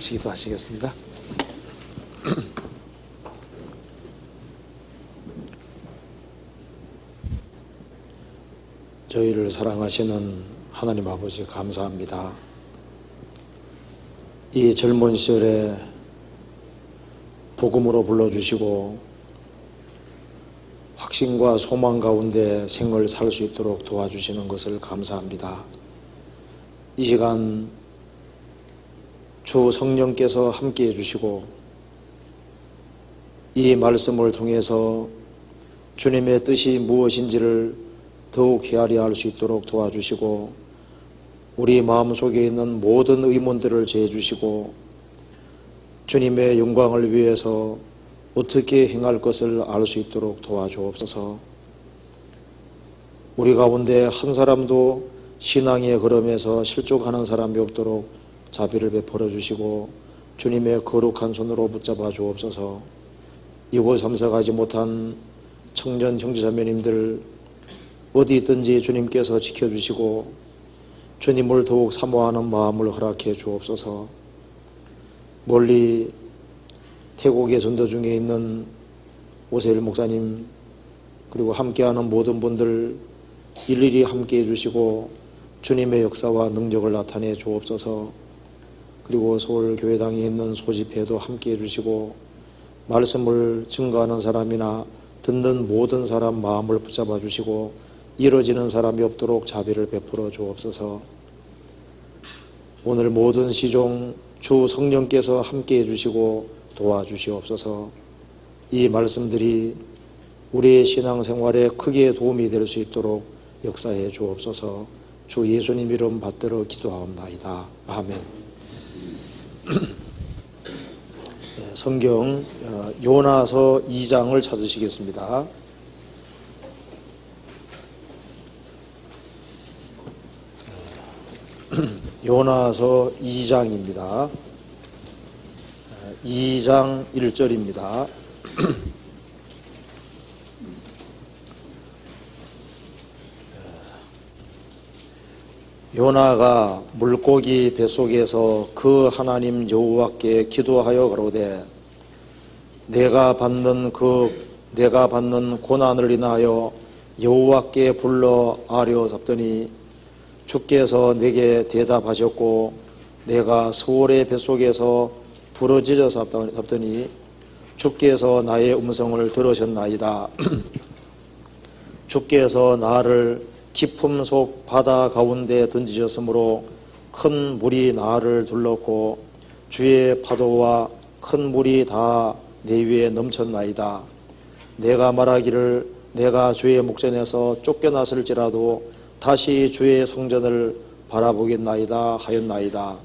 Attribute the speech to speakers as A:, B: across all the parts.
A: 같이 기도하시겠습니다. 저희를 사랑하시는 하나님 아버지 감사합니다. 이 젊은 시절에 복음으로 불러주시고 확신과 소망 가운데 생을 살 수 있도록 도와주시는 것을 감사합니다. 이 시간 주 성령께서 함께 해주시고 이 말씀을 통해서 주님의 뜻이 무엇인지를 더욱 헤아려 알 수 있도록 도와주시고 우리 마음속에 있는 모든 의문들을 제해주시고 주님의 영광을 위해서 어떻게 행할 것을 알 수 있도록 도와주옵소서. 우리 가운데 한 사람도 신앙의 걸음에서 실족하는 사람이 없도록 자비를 베풀어 주시고 주님의 거룩한 손으로 붙잡아 주옵소서. 이곳 참석하지 못한 청년 형제자매님들 어디 있든지 주님께서 지켜주시고 주님을 더욱 사모하는 마음을 허락해 주옵소서. 멀리 태국의 전도 중에 있는 오세일 목사님 그리고 함께하는 모든 분들 일일이 함께해 주시고 주님의 역사와 능력을 나타내 주옵소서. 그리고 서울교회당에 있는 소집회도 함께해 주시고 말씀을 증거하는 사람이나 듣는 모든 사람 마음을 붙잡아 주시고 이뤄지는 사람이 없도록 자비를 베풀어 주옵소서. 오늘 모든 시종 주 성령께서 함께해 주시고 도와주시옵소서. 이 말씀들이 우리의 신앙생활에 크게 도움이 될 수 있도록 역사해 주옵소서. 주 예수님 이름 받들어 기도하옵나이다. 아멘. 성경 요나서 2장을 찾으시겠습니다. 요나서 2장입니다. 2장 1절입니다. 요나가 물고기 뱃속에서 그 하나님 여호와께 기도하여 가로되 내가 받는 고난을 인하여 여호와께 불러 아뢰었더니 주께서 내게 대답하셨고 내가 서울의 뱃속에서 부러지려 잡더니 주께서 나의 음성을 들으셨나이다. 주께서 나를 깊음 속 바다 가운데 던지셨으므로 큰 물이 나를 둘렀고 주의 파도와 큰 물이 다 내 위에 넘쳤나이다. 내가 말하기를 내가 주의 목전에서 쫓겨났을지라도 다시 주의 성전을 바라보겠나이다 하였나이다.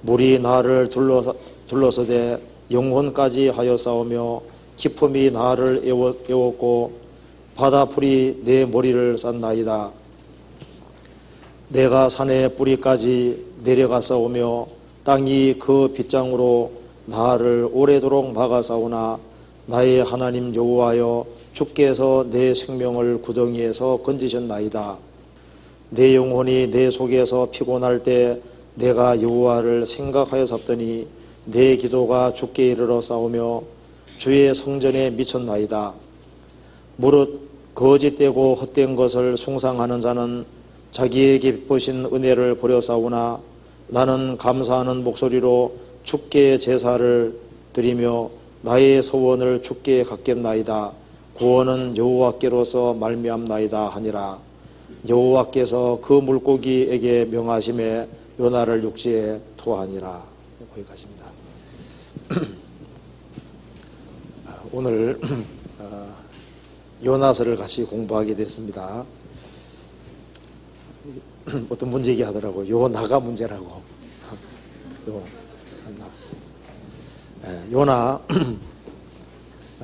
A: 물이 나를 둘러서되 영혼까지 하여 싸우며 깊음이 나를 에웠고 바다풀이 내 머리를 쌌나이다. 내가 산의 뿌리까지 내려가 싸우며 땅이 그 빗장으로 나를 오래도록 막아 싸우나 나의 하나님 여호와여 주께서 내 생명을 구덩이에서 건지셨나이다. 내 영혼이 내 속에서 피곤할 때 내가 여호와를 생각하여 잡더니 내 기도가 주께 이르러 싸우며 주의 성전에 미쳤나이다. 무릇 거짓되고 헛된 것을 숭상하는 자는 자기에게 베푸신 은혜를 버려 싸우나 나는 감사하는 목소리로 주께 제사를 드리며 나의 소원을 주께 갖겠나이다. 구원은 여호와께로서 말미암나이다 하니라. 여호와께서 그 물고기에게 명하심에 요나를 육지에 토하니라. 거기까지입니다. 오늘 요나서를 같이 공부하게 됐습니다. 어떤 분 얘기하더라고요. 요나가 문제라고. 요나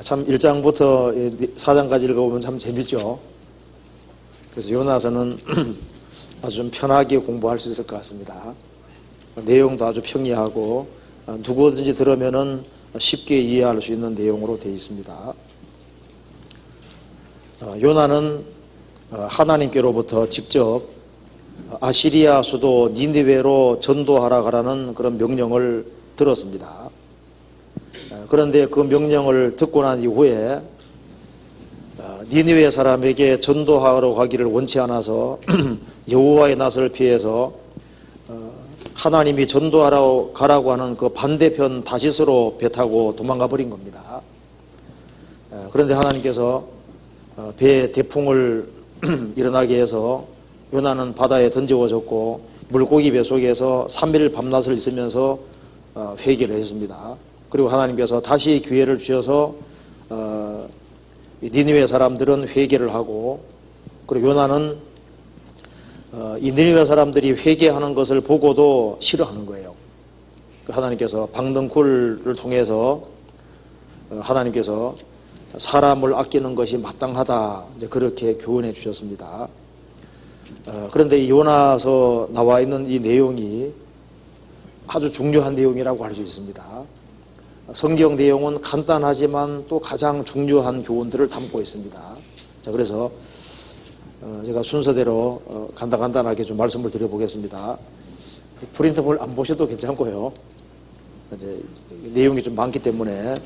A: 참 1장부터 4장까지 읽어보면 참 재밌죠. 그래서 요나서는 아주 좀 편하게 공부할 수 있을 것 같습니다. 내용도 아주 평이하고 누구든지 들으면은 쉽게 이해할 수 있는 내용으로 되어 있습니다. 요나는 하나님께로부터 직접 아시리아 수도 니느웨로 전도하라 가라는 그런 명령을 들었습니다. 그런데 그 명령을 듣고 난 이후에 니느웨 사람에게 전도하러 가기를 원치 않아서 여호와의 낯을 피해서 하나님이 전도하러 가라고 하는 그 반대편 다시스로 배 타고 도망가 버린 겁니다. 그런데 하나님께서 배에 대풍을 일어나게 해서 요나는 바다에 던져졌고 물고기 배 속에서 3일 밤낮을 있으면서 회개를 했습니다. 그리고 하나님께서 다시 기회를 주셔서 니느웨 사람들은 회개를 하고, 그리고 요나는 이 니느웨 사람들이 회개하는 것을 보고도 싫어하는 거예요. 하나님께서 박능쿨을 통해서 하나님께서 사람을 아끼는 것이 마땅하다, 이제 그렇게 교훈해 주셨습니다. 그런데 이 요나서 나와 있는 이 내용이 아주 중요한 내용이라고 할 수 있습니다. 성경 내용은 간단하지만 또 가장 중요한 교훈들을 담고 있습니다. 자, 그래서 제가 순서대로 간단하게 좀 말씀을 드려보겠습니다. 프린트볼 안 보셔도 괜찮고요. 이제 내용이 좀 많기 때문에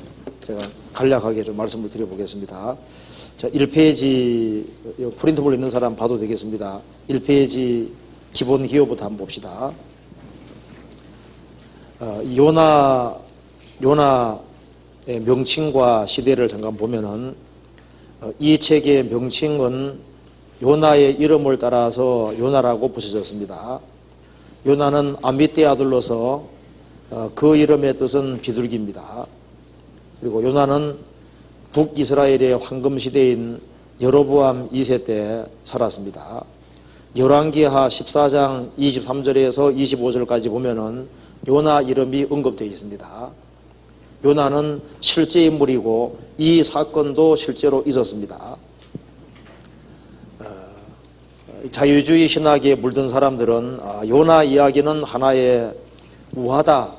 A: 제가 간략하게 좀 말씀을 드려보겠습니다. 자, 1페이지 프린트볼 있는 사람 봐도 되겠습니다. 1페이지 기본 기호부터 한번 봅시다. 요나의 명칭과 시대를 잠깐 보면은 이 책의 명칭은 요나의 이름을 따라서 요나라고 붙여졌습니다. 요나는 아미떼 아들로서 그 이름의 뜻은 비둘기입니다. 그리고 요나는 북이스라엘의 황금시대인 여로보암 2세 때 살았습니다. 열왕기하 14장 23절에서 25절까지 보면은 요나 이름이 언급되어 있습니다. 요나는 실제 인물이고 이 사건도 실제로 있었습니다. 자유주의 신학에 물든 사람들은 요나 이야기는 하나의 우화다,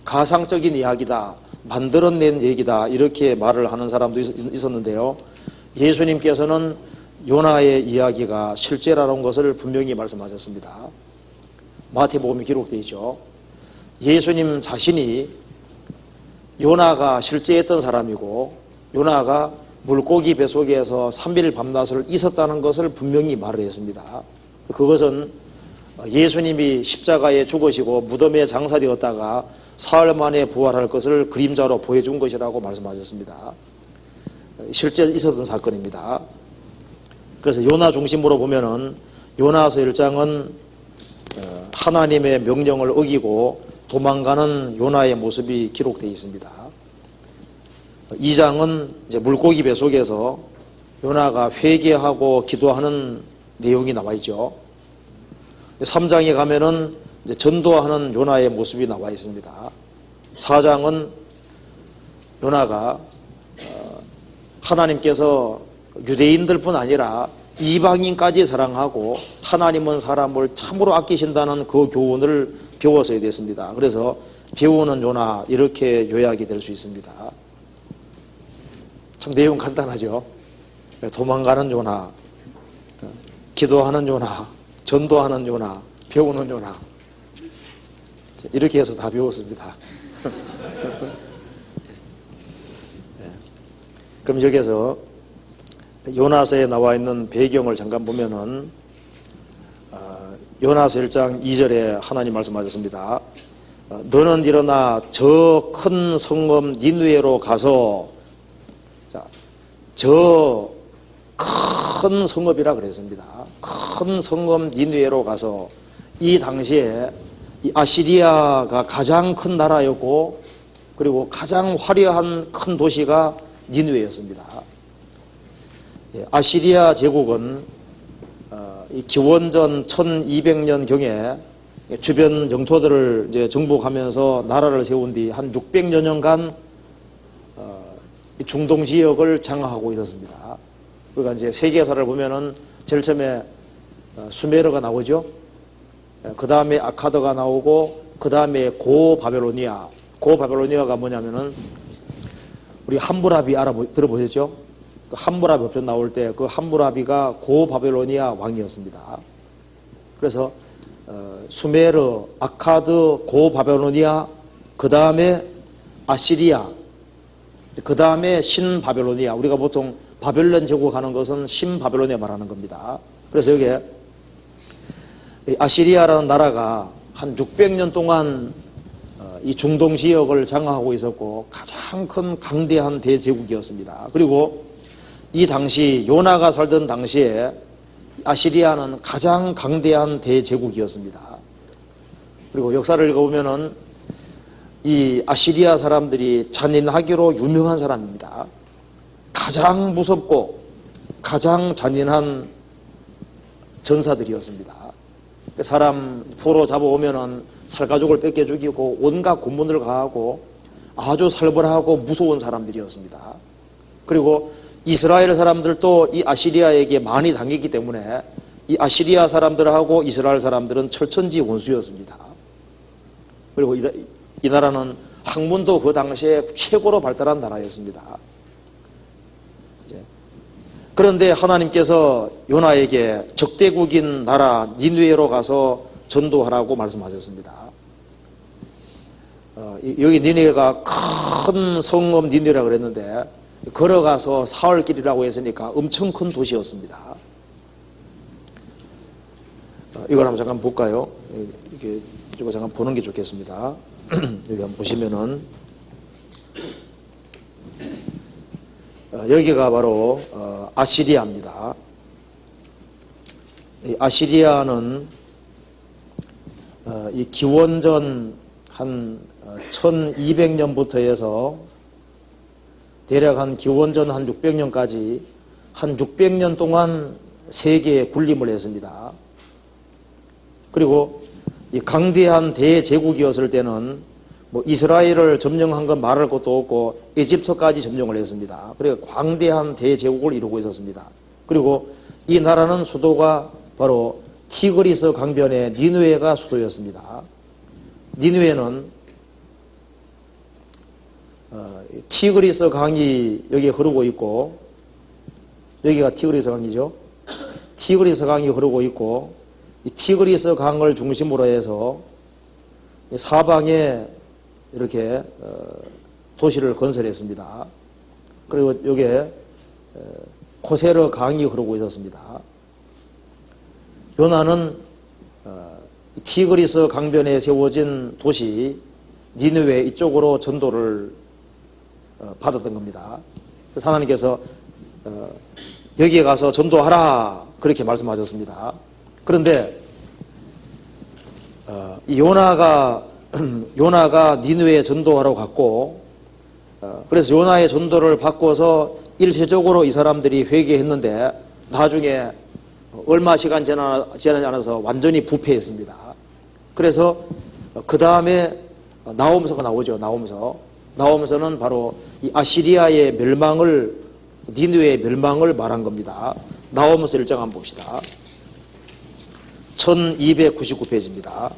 A: 가상적인 이야기다, 만들어낸 얘기다, 이렇게 말을 하는 사람도 있었는데요. 예수님께서는 요나의 이야기가 실제라는 것을 분명히 말씀하셨습니다. 마태복음에 기록되어 있죠. 예수님 자신이 요나가 실제했던 사람이고 요나가 물고기 배 속에서 3일 밤낮을 있었다는 것을 분명히 말을 했습니다. 그것은 예수님이 십자가에 죽으시고 무덤에 장사되었다가 사흘 만에 부활할 것을 그림자로 보여준 것이라고 말씀하셨습니다. 실제 있었던 사건입니다. 그래서 요나 중심으로 보면은 요나서 1장은 하나님의 명령을 어기고 도망가는 요나의 모습이 기록되어 있습니다. 2장은 이제 물고기 배 속에서 요나가 회개하고 기도하는 내용이 나와 있죠. 3장에 가면은 이제 전도하는 요나의 모습이 나와 있습니다. 4장은 요나가 하나님께서 유대인들뿐 아니라 이방인까지 사랑하고 하나님은 사람을 참으로 아끼신다는 그 교훈을 배웠어야 됐습니다. 그래서 배우는 요나, 이렇게 요약이 될 수 있습니다. 참 내용 간단하죠. 도망가는 요나, 기도하는 요나, 전도하는 요나, 배우는 요나, 이렇게 해서 다 배웠습니다. 그럼 여기서 요나서에 나와 있는 배경을 잠깐 보면은 요나서 1장 2절에 하나님 말씀하셨습니다. 너는 일어나 저 큰 성읍 니느웨로 가서, 저 큰 성읍이라 그랬습니다. 큰 성읍 니느웨로 가서, 이 당시에 이 아시리아가 가장 큰 나라였고 그리고 가장 화려한 큰 도시가 니느웨였습니다. 아시리아 제국은 기원전 1200년 경에 주변 영토들을 이제 정복하면서 나라를 세운 뒤 한 600여 년간 중동 지역을 장악하고 있었습니다. 그러니까 이제 세계사를 보면은 제일 처음에 수메르가 나오죠. 그 다음에 아카드가 나오고 그 다음에 고바벨로니아. 고바벨로니아가 뭐냐면은 우리 함무라비 들어보셨죠? 그 함무라비 법전 나올 때 그 함무라비가 고바벨로니아 왕이었습니다. 그래서 수메르, 아카드, 고바벨로니아, 그 다음에 아시리아, 그 다음에 신바벨로니아. 우리가 보통 바벨론 제국 하는 것은 신바벨로니아 말하는 겁니다. 그래서 여기에 아시리아라는 나라가 한 600년 동안 이 중동 지역을 장악하고 있었고 가장 큰 강대한 대제국이었습니다. 그리고 이 당시 요나가 살던 당시에 아시리아는 가장 강대한 대제국이었습니다. 그리고 역사를 읽어보면은 이 아시리아 사람들이 잔인하기로 유명한 사람입니다. 가장 무섭고 가장 잔인한 전사들이었습니다. 사람 포로 잡아오면은 살가죽을 뺏겨 죽이고 온갖 고문을 가하고 아주 살벌하고 무서운 사람들이었습니다. 그리고 이스라엘 사람들도 이 아시리아에게 많이 당했기 때문에 이 아시리아 사람들하고 이스라엘 사람들은 철천지 원수였습니다. 그리고 이 나라는 학문도 그 당시에 최고로 발달한 나라였습니다. 그런데 하나님께서 요나에게 적대국인 나라 니느웨로 가서 전도하라고 말씀하셨습니다. 여기 니느웨가 큰 성읍 니느웨라고 그랬는데 걸어가서 사흘 길이라고 했으니까 엄청 큰 도시였습니다. 이걸 한번 잠깐 볼까요? 이거 잠깐 보는 게 좋겠습니다. 여기 한번 보시면은 여기가 바로 아시리아입니다. 아시리아는 이 기원전 한 1200년부터 해서 대략 한 기원전 한 600년까지 한 600년 동안 세계에 군림을 했습니다. 그리고 이 강대한 대제국이었을 때는 뭐 이스라엘을 점령한 건 말할 것도 없고 에집트까지 점령을 했습니다. 그리고 광대한 대제국을 이루고 있었습니다. 그리고 이 나라는 수도가 바로 티그리스 강변의 니느웨가 수도였습니다. 니느웨는 티그리스 강이 여기 흐르고 있고, 여기가 티그리스 강이죠. 티그리스 강이 흐르고 있고, 이 티그리스 강을 중심으로 해서 사방에 이렇게 도시를 건설했습니다. 그리고 여기에 코세르 강이 흐르고 있었습니다. 요나는 티그리스 강변에 세워진 도시 니느웨 이쪽으로 전도를 받았던 겁니다. 그래서 하나님께서 여기에 가서 전도하라 그렇게 말씀하셨습니다. 그런데 이 요나가 니느웨에 전도하러 갔고, 그래서 요나의 전도를 바꿔서 일시적으로 이 사람들이 회개했는데 나중에 얼마 시간 지나지 않아서 완전히 부패했습니다. 그래서 그 다음에 나홈서가 나오죠. 나홈서는 바로 이 아시리아의 멸망을, 니느웨의 멸망을 말한 겁니다. 나홈서 1장 한번 봅시다. 1299페이지입니다.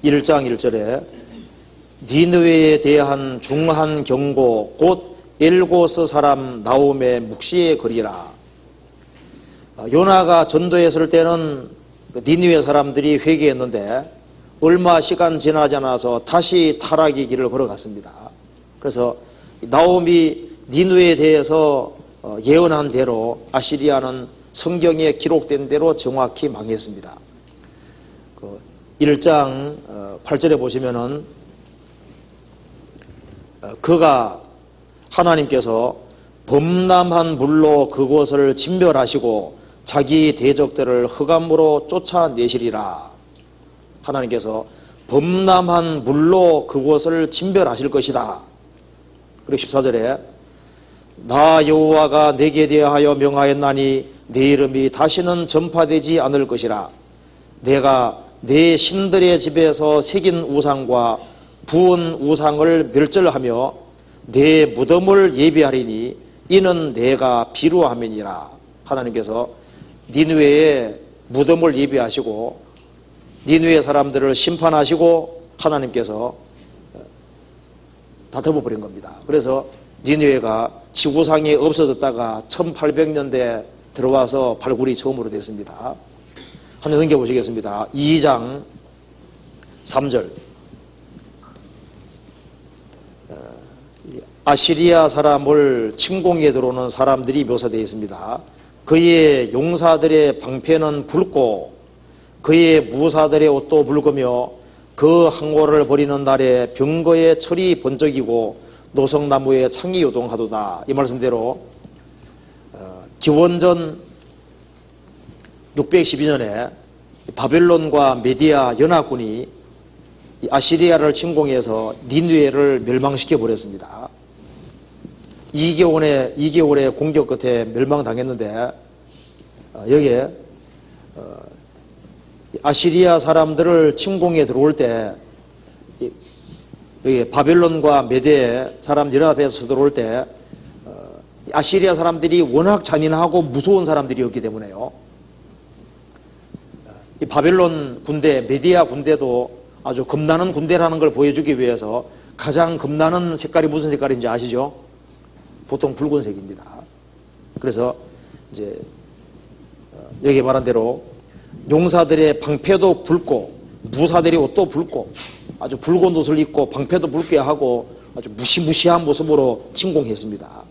A: 1장 1절에 니느웨에 대한 중한 경고 곧 엘고스 사람 나홈의 묵시의 글이라. 요나가 전도했을 때는 니느웨 사람들이 회개했는데 얼마 시간 지나지 않아서 다시 타락의 길을 걸어갔습니다. 그래서 나홈이 니느웨에 대해서 예언한 대로 아시리아는 성경에 기록된 대로 정확히 망했습니다. 1장 8절에 보시면은 그가 하나님께서 범람한 물로 그곳을 진멸하시고 자기 대적들을 흑암으로 쫓아내시리라. 하나님께서 범람한 물로 그곳을 진멸하실 것이다. 그리고 14절에 나 여호와가 내게 대하여 명하였나니 내 이름이 다시는 전파되지 않을 것이라. 내가 내 신들의 집에서 새긴 우상과 부은 우상을 멸절하며 내 무덤을 예비하리니 이는 내가 비루함이니라. 하나님께서 니느웨의 무덤을 예비하시고 니느웨 사람들을 심판하시고 하나님께서 다 덮어버린 겁니다. 그래서 니느웨가 지구상에 없어졌다가 1800년대 들어와서 발굴이 처음으로 됐습니다. 한번 넘겨보시겠습니다. 2장 3절. 아시리아 사람을 침공에 들어오는 사람들이 묘사되어 있습니다. 그의 용사들의 방패는 붉고 그의 무사들의 옷도 붉으며 그 항오를 벌이는 날에 병거의 철이 번쩍이고 노성나무의 창이 요동하도다. 이 말씀대로 기원전 612년에 바벨론과 메디아 연합군이 아시리아를 침공해서 니느웨를 멸망시켜 버렸습니다. 2개월의 공격 끝에 멸망당했는데 여기에 아시리아 사람들을 침공해 들어올 때 여기 바벨론과 메대 사람 연합해서 들어올 때 아시리아 사람들이 워낙 잔인하고 무서운 사람들이었기 때문에요. 이 바벨론 군대, 메디아 군대도 아주 겁나는 군대라는 걸 보여주기 위해서 가장 겁나는 색깔이 무슨 색깔인지 아시죠? 보통 붉은색입니다. 그래서 이제 여기 말한 대로 용사들의 방패도 붉고 무사들의 옷도 붉고 아주 붉은 옷을 입고 방패도 붉게 하고 아주 무시무시한 모습으로 침공했습니다.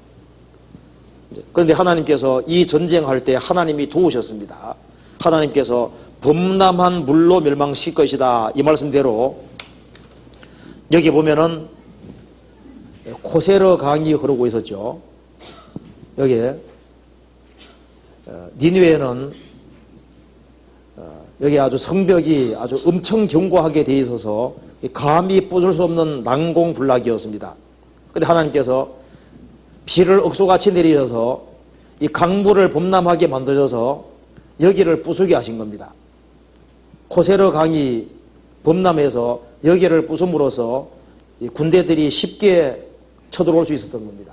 A: 그런데 하나님께서 이 전쟁할 때 하나님이 도우셨습니다. 하나님께서 범람한 물로 멸망시킬 것이다. 이 말씀대로 여기 보면은 코세르 강이 흐르고 있었죠. 여기에 니느웨는 여기 아주 성벽이 아주 엄청 견고하게 되어 있어서 감히 부술 수 없는 난공불락이었습니다. 그런데 하나님께서 비를 억소같이 내리셔서 이 강물을 범람하게 만드셔서 여기를 부수게 하신 겁니다. 코세르 강이 범람해서 여기를 부숨으로써 군대들이 쉽게 쳐들어올 수 있었던 겁니다.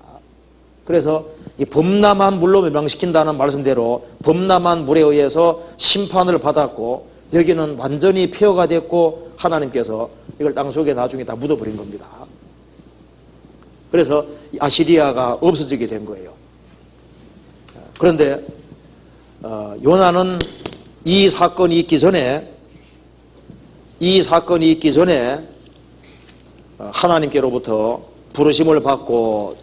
A: 그래서 이 범람한 물로 멸망시킨다는 말씀대로 범람한 물에 의해서 심판을 받았고 여기는 완전히 폐허가 됐고 하나님께서 이걸 땅속에 나중에 다 묻어버린 겁니다. 그래서 아시리아가 없어지게 된 거예요. 그런데 요나는 이 사건이 있기 전에 하나님께로부터 부르심을 받고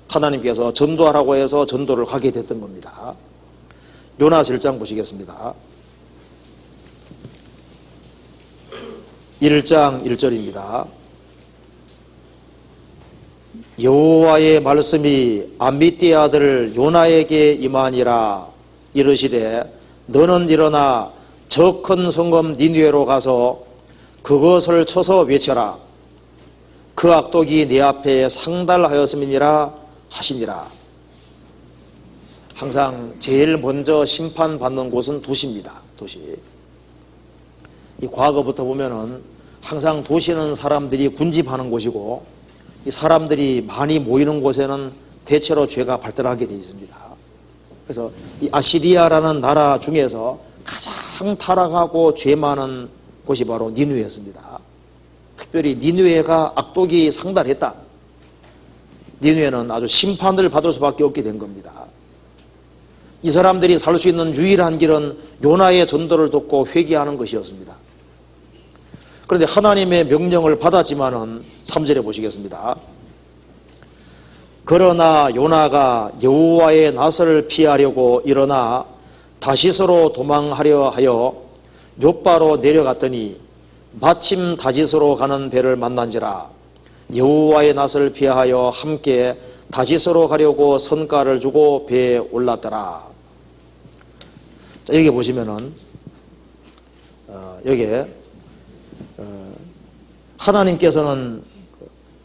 A: 하나님께서 전도하라고 해서 전도를 가게 됐던 겁니다. 요나 7장 보시겠습니다. 1장 1절입니다. 여호와의 말씀이 암미띠 아들 요나에게 임하니라. 이르시되 너는 일어나 저 큰 성읍 니느웨로 가서 그것을 쳐서 외쳐라. 그 악독이 내 앞에 상달하였음이니라 하시니라. 항상 제일 먼저 심판받는 곳은 도시입니다. 도시. 이 과거부터 보면은 항상 도시는 사람들이 군집하는 곳이고 이 사람들이 많이 모이는 곳에는 대체로 죄가 발달하게 되어 있습니다. 그래서 이 아시리아라는 나라 중에서 가장 타락하고 죄 많은 곳이 바로 니느웨였습니다. 특별히 니느웨가 악독이 상달했다. 니느웨는 아주 심판을 받을 수밖에 없게 된 겁니다. 이 사람들이 살 수 있는 유일한 길은 요나의 전도를 듣고 회개하는 것이었습니다. 그런데 하나님의 명령을 받았지만은 3절에 보시겠습니다. 그러나 요나가 여호와의 낯을 피하려고 일어나 다시스로 도망하려 하여 욥바로 내려갔더니 마침 다시스로 가는 배를 만난지라. 여호와의 낯을 피하여 함께 다시스로 가려고 선가를 주고 배에 올랐더라. 자, 여기 보시면은 여기에 하나님께서는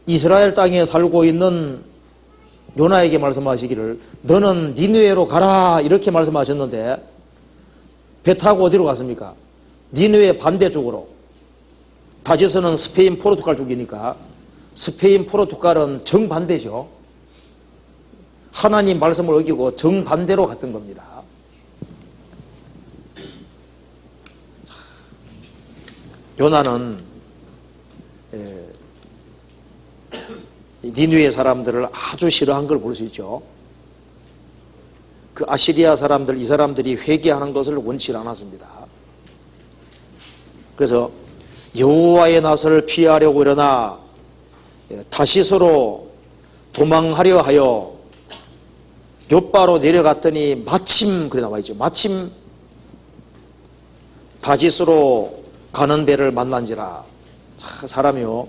A: 이스라엘 땅에 살고 있는 요나에게 말씀하시기를 너는 니느웨로 가라 이렇게 말씀하셨는데 배 타고 어디로 갔습니까? 니느웨 반대쪽으로. 다시스는 스페인 포르투갈 쪽이니까 스페인 포르투갈은 정반대죠. 하나님 말씀을 어기고 정반대로 갔던 겁니다. 요나는 니느웨 사람들을 아주 싫어한 걸 볼 수 있죠. 그 아시리아 사람들, 이 사람들이 회개하는 것을 원치 않았습니다. 그래서 여호와의 낯을 피하려고 일어나 다시스로 도망하려 하여 욥바로 내려갔더니 마침, 그래 나와 있죠. 마침 다시스로 가는 배를 만난지라. 사람이요,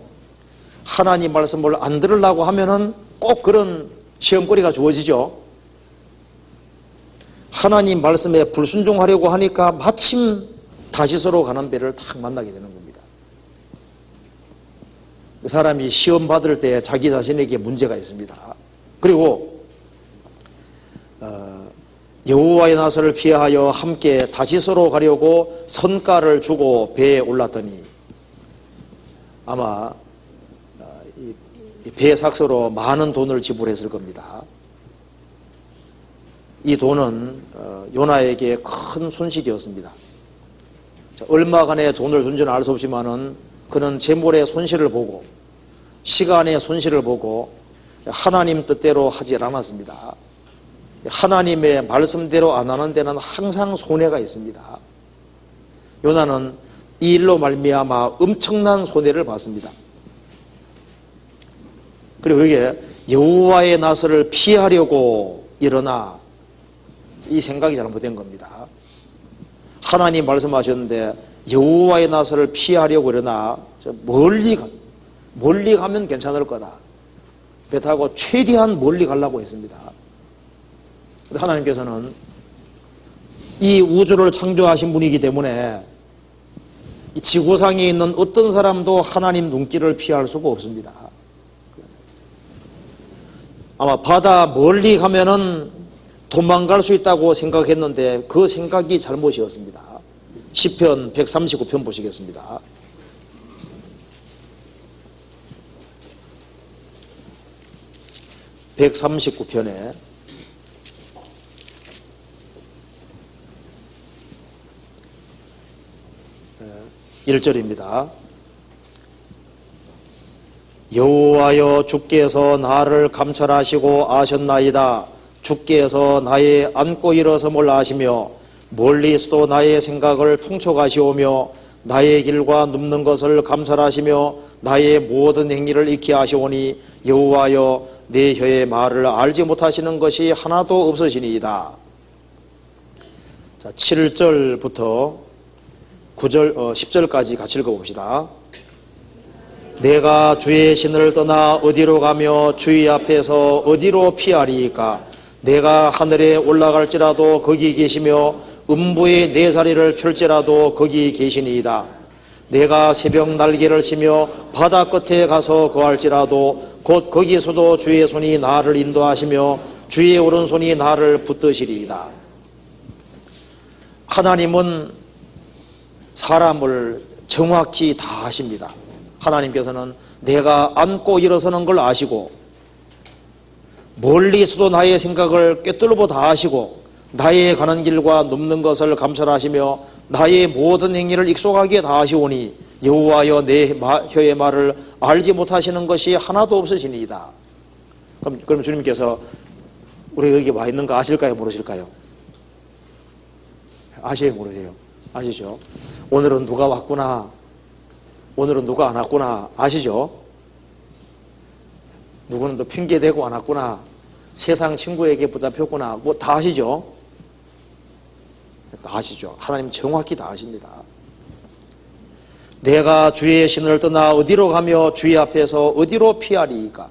A: 하나님 말씀을 안 들으려고 하면은 꼭 그런 시험거리가 주어지죠. 하나님 말씀에 불순종하려고 하니까 마침 다시스로 가는 배를 탁 만나게 되는 겁니다. 사람이 시험 받을 때 자기 자신에게 문제가 있습니다. 그리고 여호와의 낯을 피하여 함께 다시스로 가려고 선가를 주고 배에 올랐더니 아마 이 배 삭서로 많은 돈을 지불했을 겁니다. 이 돈은 요나에게 큰 손실이었습니다. 얼마간의 돈을 준지는 알 수 없지만은 그는 재물의 손실을 보고 시간의 손실을 보고 하나님 뜻대로 하지 않았습니다. 하나님의 말씀대로 안 하는 데는 항상 손해가 있습니다. 요나는 이 일로 말미암아 엄청난 손해를 봤습니다. 그리고 이게 여호와의 낯을 피하려고 일어나, 이 생각이 잘못된 겁니다. 하나님 말씀하셨는데 여호와의 낯을 피하려고 일어나 멀리 가면 괜찮을 거다. 배 타고 최대한 멀리 가려고 했습니다. 하나님께서는 이 우주를 창조하신 분이기 때문에 이 지구상에 있는 어떤 사람도 하나님 눈길을 피할 수가 없습니다. 아마 바다 멀리 가면은 도망갈 수 있다고 생각했는데 그 생각이 잘못이었습니다. 시편 139편 보시겠습니다. (139편에) 1절입니다. 여호와여, 주께서 나를 감찰하시고 아셨나이다. 주께서 나의 앉고 일어섬을 아시며 멀리서도 나의 생각을 통촉하시오며 나의 길과 눕는 것을 감찰하시며 나의 모든 행위를 익히 아시오니 여호와여, 내 혀의 말을 알지 못하시는 것이 하나도 없으시니이다. 자, 7절부터 10절까지 같이 읽어봅시다. 내가 주의 신을 떠나 어디로 가며 주의 앞에서 어디로 피하리이까? 내가 하늘에 올라갈지라도 거기 계시며 음부에 내 자리를 펼지라도 거기 계시니이다. 내가 새벽 날개를 치며 바다 끝에 가서 거할지라도 곧 거기서도 주의 손이 나를 인도하시며 주의 오른손이 나를 붙드시리이다. 하나님은 사람을 정확히 다 아십니다. 하나님께서는 내가 앉고 일어서는 걸 아시고 멀리서도 나의 생각을 꿰뚫고 다 아시고 나의 가는 길과 눕는 것을 감찰하시며 나의 모든 행위를 익숙하게 다 아시오니 여호와여, 내 혀의 말을 알지 못하시는 것이 하나도 없으시니이다. 그럼 주님께서 우리 여기 와 있는 거 아실까요? 모르실까요? 아세요? 모르세요? 아시죠? 오늘은 누가 왔구나, 오늘은 누가 안 왔구나 아시죠? 누구는 또 핑계대고 안 왔구나, 세상 친구에게 붙잡혔구나, 뭐 다 아시죠? 다 아시죠? 하나님 정확히 다 아십니다. 내가 주의 신을 떠나 어디로 가며 주의 앞에서 어디로 피하리이까?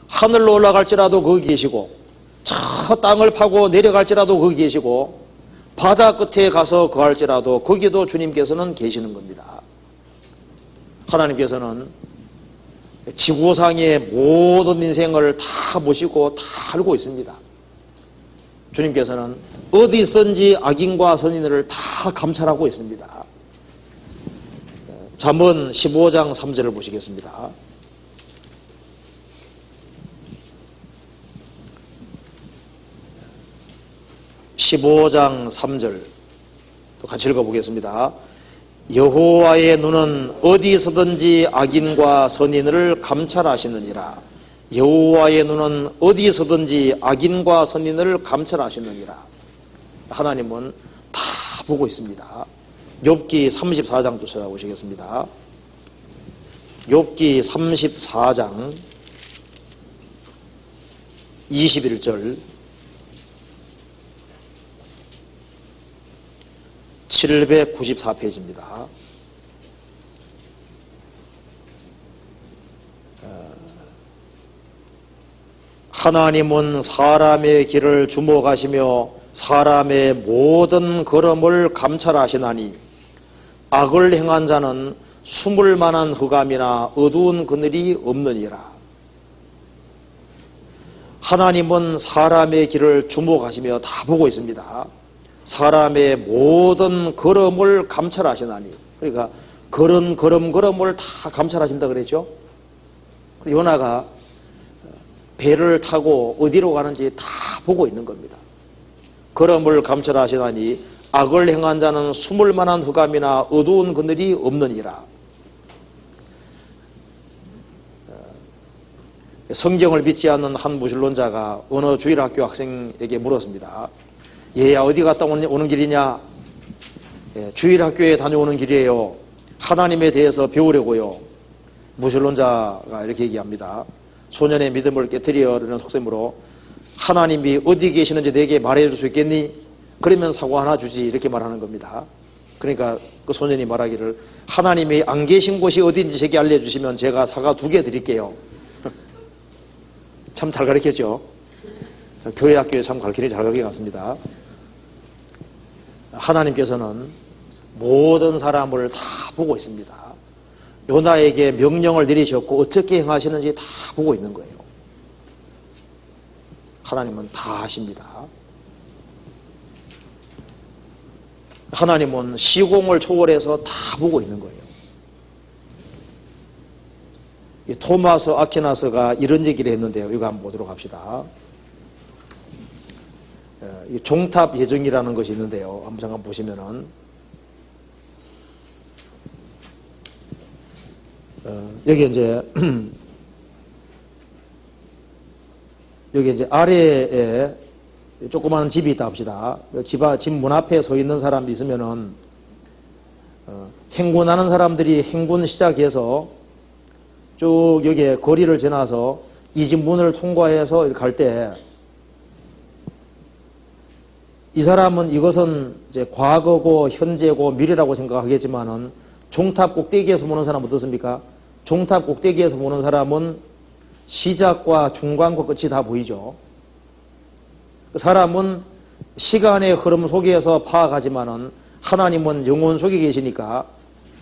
A: 하늘로 올라갈지라도 거기 계시고 저 땅을 파고 내려갈지라도 거기 계시고 바다 끝에 가서 거할지라도 거기도 주님께서는 계시는 겁니다. 하나님께서는 지구상의 모든 인생을 다 보시고 다 알고 있습니다. 주님께서는 어디선지 악인과 선인을 다 감찰하고 있습니다. 잠언 15장 3절을 보시겠습니다. (15장 3절) 또 같이 읽어보겠습니다. 여호와의 눈은 어디서든지 악인과 선인을 감찰하시느니라. 여호와의 눈은 어디서든지 악인과 선인을 감찰하시느니라. 하나님은 다 보고 있습니다. 욥기 34장도 찾아보시겠습니다. 욥기 34장 21절 794페이지입니다. 하나님은 사람의 길을 주목하시며 사람의 모든 걸음을 감찰하시나니 악을 행한 자는 숨을 만한 흑암이나 어두운 그늘이 없느니라. 하나님은 사람의 길을 주목하시며 다 보고 있습니다. 사람의 모든 걸음을 감찰하시나니, 그러니까 걸음을 다 감찰하신다 그랬죠. 요나가 배를 타고 어디로 가는지 다 보고 있는 겁니다. 걸음을 감찰하시나니 악을 행한 자는 숨을 만한 흑암이나 어두운 그늘이 없느니라. 성경을 믿지 않는 한 무신론자가 어느 주일학교 학생에게 물었습니다. 얘야, 어디 갔다 오는 길이냐? 주일학교에 다녀오는 길이에요. 하나님에 대해서 배우려고요. 무신론자가 이렇게 얘기합니다. 소년의 믿음을 깨뜨리려는 속셈으로 하나님이 어디 계시는지 내게 말해줄 수 있겠니? 그러면 사고 하나 주지, 이렇게 말하는 겁니다. 그러니까 그 소년이 말하기를, 하나님이 안 계신 곳이 어디인지 제게 알려주시면 제가 사과 2개 드릴게요. 참 잘 가르쳤죠. 교회 학교에 참 가르치기 잘 가르쳐갔습니다. 하나님께서는 모든 사람을 다 보고 있습니다. 요나에게 명령을 내리셨고 어떻게 행하시는지 다 보고 있는 거예요. 하나님은 다 아십니다. 하나님은 시공을 초월해서 다 보고 있는 거예요. 이 토마스 아퀴나스가 이런 얘기를 했는데요. 이거 한번 보도록 합시다. 이 종탑 예정이라는 것이 있는데요. 한번 잠깐 보시면은 여기 이제 아래에 조그마한 집이 있다 합시다. 집 문 앞에 서 있는 사람이 있으면은 행군하는 사람들이 행군 시작해서 쭉 여기에 거리를 지나서 이 집 문을 통과해서 갈 때 이 사람은 이것은 이제 과거고 현재고 미래라고 생각하겠지만은 종탑 꼭대기에서 보는 사람은 어떻습니까? 종탑 꼭대기에서 보는 사람은 시작과 중간과 끝이 다 보이죠. 그 사람은 시간의 흐름 속에서 파악하지만은 하나님은 영혼 속에 계시니까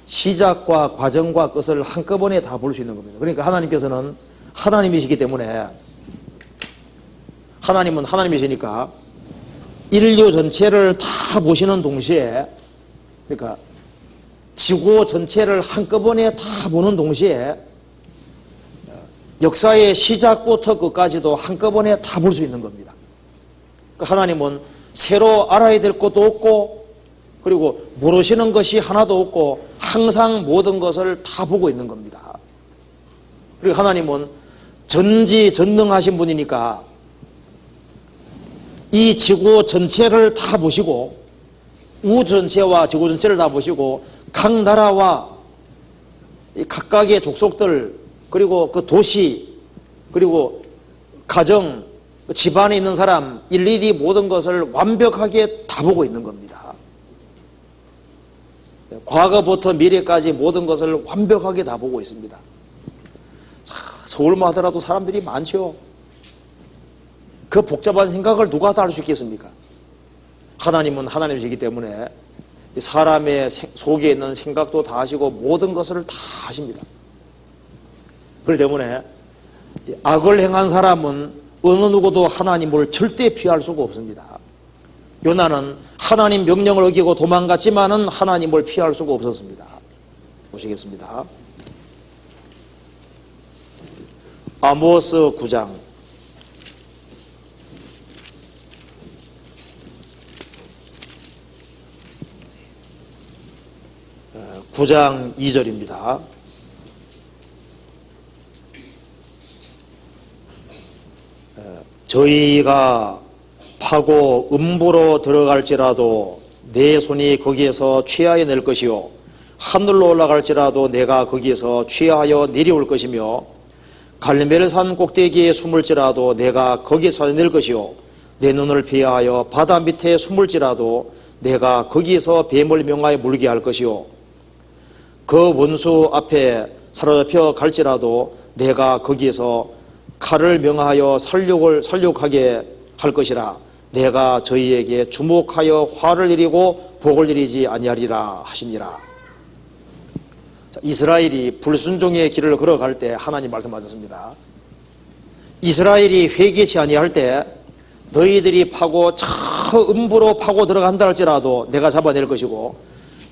A: 시작과 과정과 끝을 한꺼번에 다 볼 수 있는 겁니다. 그러니까 하나님께서는 하나님이시기 때문에, 하나님은 하나님이시니까 인류 전체를 다 보시는 동시에, 그러니까 지구 전체를 한꺼번에 다 보는 동시에 역사의 시작부터 끝까지도 한꺼번에 다 볼 수 있는 겁니다. 그러니까 하나님은 새로 알아야 될 것도 없고 그리고 모르시는 것이 하나도 없고 항상 모든 것을 다 보고 있는 겁니다. 그리고 하나님은 전지전능하신 분이니까 이 지구 전체를 다 보시고 우주 전체와 지구 전체를 다 보시고 각 나라와 각각의 족속들 그리고 그 도시 그리고 가정 집안에 있는 사람 일일이 모든 것을 완벽하게 다 보고 있는 겁니다. 과거부터 미래까지 모든 것을 완벽하게 다 보고 있습니다. 서울만 하더라도 사람들이 많죠. 그 복잡한 생각을 누가 다 할 수 있겠습니까? 하나님은 하나님이시기 때문에 사람의 속에 있는 생각도 다 아시고 모든 것을 다 아십니다. 그렇기 때문에 악을 행한 사람은 어느 누구도 하나님을 절대 피할 수가 없습니다. 요나는 하나님 명령을 어기고 도망갔지만은 하나님을 피할 수가 없었습니다. 보시겠습니다. 아모스 9장 2절입니다. 저희가 파고 음부로 들어갈지라도 내 손이 거기에서 취하여 낼 것이요 하늘로 올라갈지라도 내가 거기에서 취하여 내려올 것이며 갈멜산 꼭대기에 숨을지라도 내가 거기에서 낼 것이요 내 눈을 피하여 바다 밑에 숨을지라도 내가 거기에서 뱀을 명하여 물게 할 것이요 그 원수 앞에 사로잡혀 갈지라도 내가 거기에서 칼을 명하여 살육하게 할 것이라 내가 저희에게 주목하여 화를 이리고 복을 이리지 아니하리라 하시니라. 이스라엘이 불순종의 길을 걸어갈 때 하나님 말씀하셨습니다. 이스라엘이 회개치 아니할 때 너희들이 파고 저 음부로 파고 들어간다 할지라도 내가 잡아낼 것이고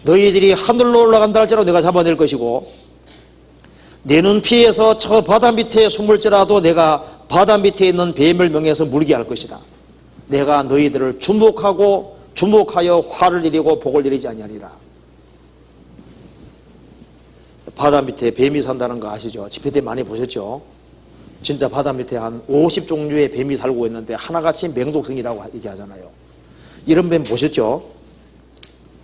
A: 너희들이 하늘로 올라간다 할지라도 내가 잡아낼 것이고 내 눈피에서 저 바다 밑에 숨을지라도 내가 바다 밑에 있는 뱀을 명해서 물게 할 것이다. 내가 너희들을 주목하여 화를 이리고 복을 이리지 아니하리라. 바다 밑에 뱀이 산다는 거 아시죠? 집회 때 많이 보셨죠? 진짜 바다 밑에 한 50종류의 뱀이 살고 있는데 하나같이 맹독성이라고 얘기하잖아요. 이런 뱀 보셨죠?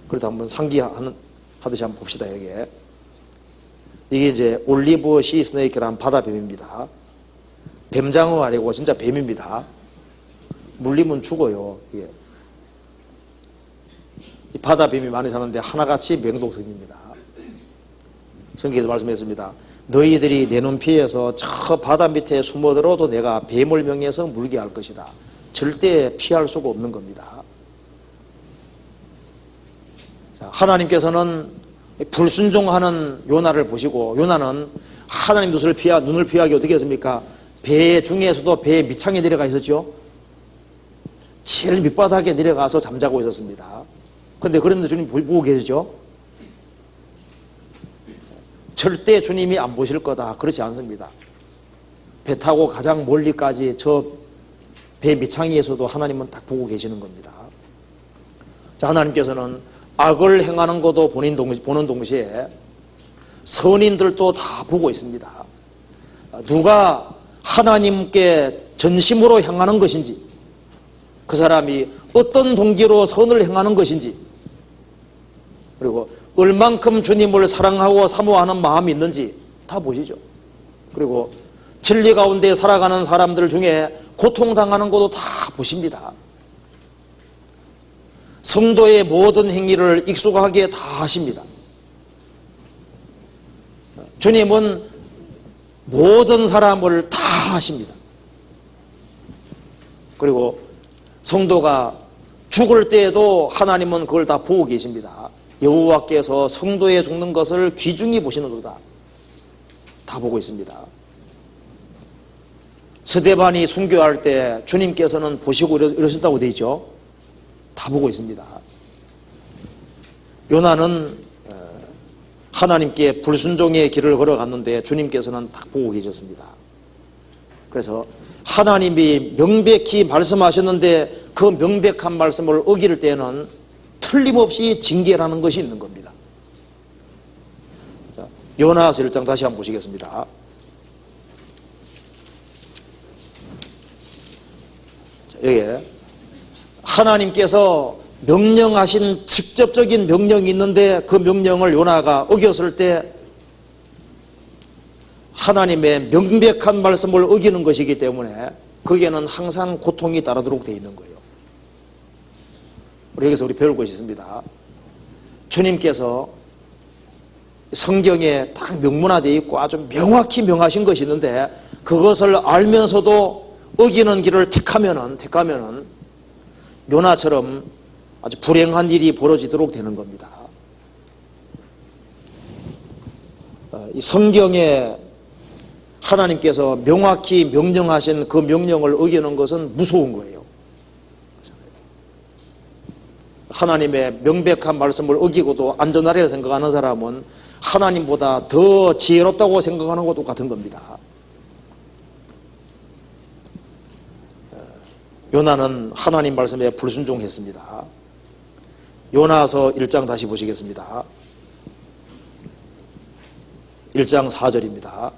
A: 그래도 한번 상기하듯이 한번 봅시다. 이게 이제 올리브 시 스네이크라는 바다 뱀입니다. 뱀장어 아니고 진짜 뱀입니다. 물리면 죽어요. 이게. 이 바다 뱀이 많이 사는데 하나같이 맹독성입니다. 성경에서 말씀했습니다. 너희들이 내 눈피해서 저 바다 밑에 숨어들어도 내가 뱀을 명해서 물게 할 것이다. 절대 피할 수가 없는 겁니다. 자, 하나님께서는 불순종하는 요나를 보시고 요나는 하나님 눈을 피하기 어떻게 했습니까? 배 중에서도 배 밑창에 내려가 있었죠. 제일 밑바닥에 내려가서 잠자고 있었습니다. 그런데 그런데 주님 보고 계시죠? 절대 주님이 안 보실 거다. 그렇지 않습니다. 배 타고 가장 멀리까지 저 배 밑창에서도 하나님은 딱 보고 계시는 겁니다. 자, 하나님께서는 악을 행하는 것도 보는 동시에 선인들도 다 보고 있습니다. 누가 하나님께 전심으로 향하는 것인지, 그 사람이 어떤 동기로 선을 행하는 것인지, 그리고 얼만큼 주님을 사랑하고 사모하는 마음이 있는지 다 보시죠. 그리고 진리 가운데 살아가는 사람들 중에 고통당하는 것도 다 보십니다. 성도의 모든 행위를 익숙하게 다 하십니다. 주님은 모든 사람을 다 하십니다. 그리고 성도가 죽을 때에도 하나님은 그걸 다 보고 계십니다. 여호와께서 성도의 죽는 것을 귀중히 보시는도다. 다 보고 있습니다. 스데반이 순교할 때 주님께서는 보시고 이러셨다고 되어 있죠. 다 보고 있습니다. 요나는 하나님께 불순종의 길을 걸어갔는데 주님께서는 다 보고 계셨습니다. 그래서 하나님이 명백히 말씀하셨는데 그 명백한 말씀을 어길 때는 틀림없이 징계라는 것이 있는 겁니다. 요나서 1장 다시 한번 보시겠습니다. 여기에 하나님께서 명령하신 직접적인 명령이 있는데 그 명령을 요나가 어겼을 때 하나님의 명백한 말씀을 어기는 것이기 때문에 거기에는 항상 고통이 따르도록 되어 있는 거예요. 여기서 우리 배울 것이 있습니다. 주님께서 성경에 딱 명문화되어 있고 아주 명확히 명하신 것이 있는데 그것을 알면서도 어기는 길을 택하면은 요나처럼 아주 불행한 일이 벌어지도록 되는 겁니다. 이 성경에 하나님께서 명확히 명령하신 그 명령을 어기는 것은 무서운 거예요. 하나님의 명백한 말씀을 어기고도 안전하리라 생각하는 사람은 하나님보다 더 지혜롭다고 생각하는 것도 똑같은 겁니다. 요나는 하나님 말씀에 불순종했습니다. 요나서 1장 다시 보시겠습니다. 1장 4절입니다.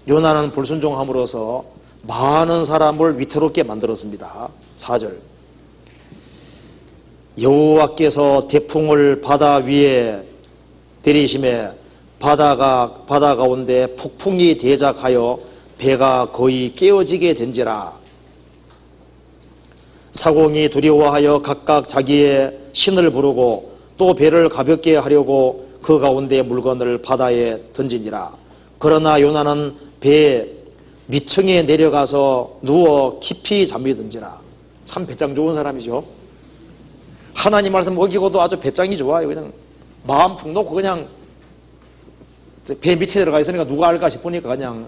A: 요나는 불순종함으로써 많은 사람을 위태롭게 만들었습니다. 4절. 여호와께서 태풍을 바다 위에 내리심에 바다 가운데 폭풍이 대작하여 배가 거의 깨어지게 된지라. 사공이 두려워하여 각각 자기의 신을 부르고 또 배를 가볍게 하려고 그 가운데 물건을 바다에 던지니라. 그러나 요나는 배 밑층에 내려가서 누워 깊이 잠이 든지라. 참 배짱 좋은 사람이죠. 하나님 말씀 어기고도 아주 배짱이 좋아요. 그냥 마음 푹 놓고 그냥 배 밑에 들어가 있으니까 누가 알까 싶으니까 그냥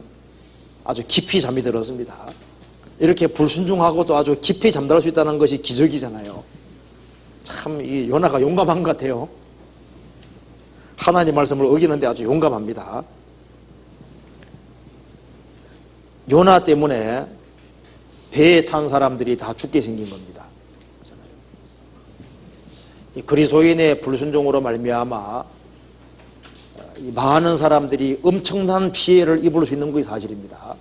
A: 아주 깊이 잠이 들었습니다. 이렇게 불순종하고도 아주 깊이 잠들 수 있다는 것이 기적이잖아요. 참 이 요나가 용감한 것 같아요. 하나님 말씀을 어기는데 아주 용감합니다. 요나 때문에 배에 탄 사람들이 다 죽게 생긴 겁니다. 이 그리스도인의 불순종으로 말미암아 많은 사람들이 엄청난 피해를 입을 수 있는 것이 사실입니다.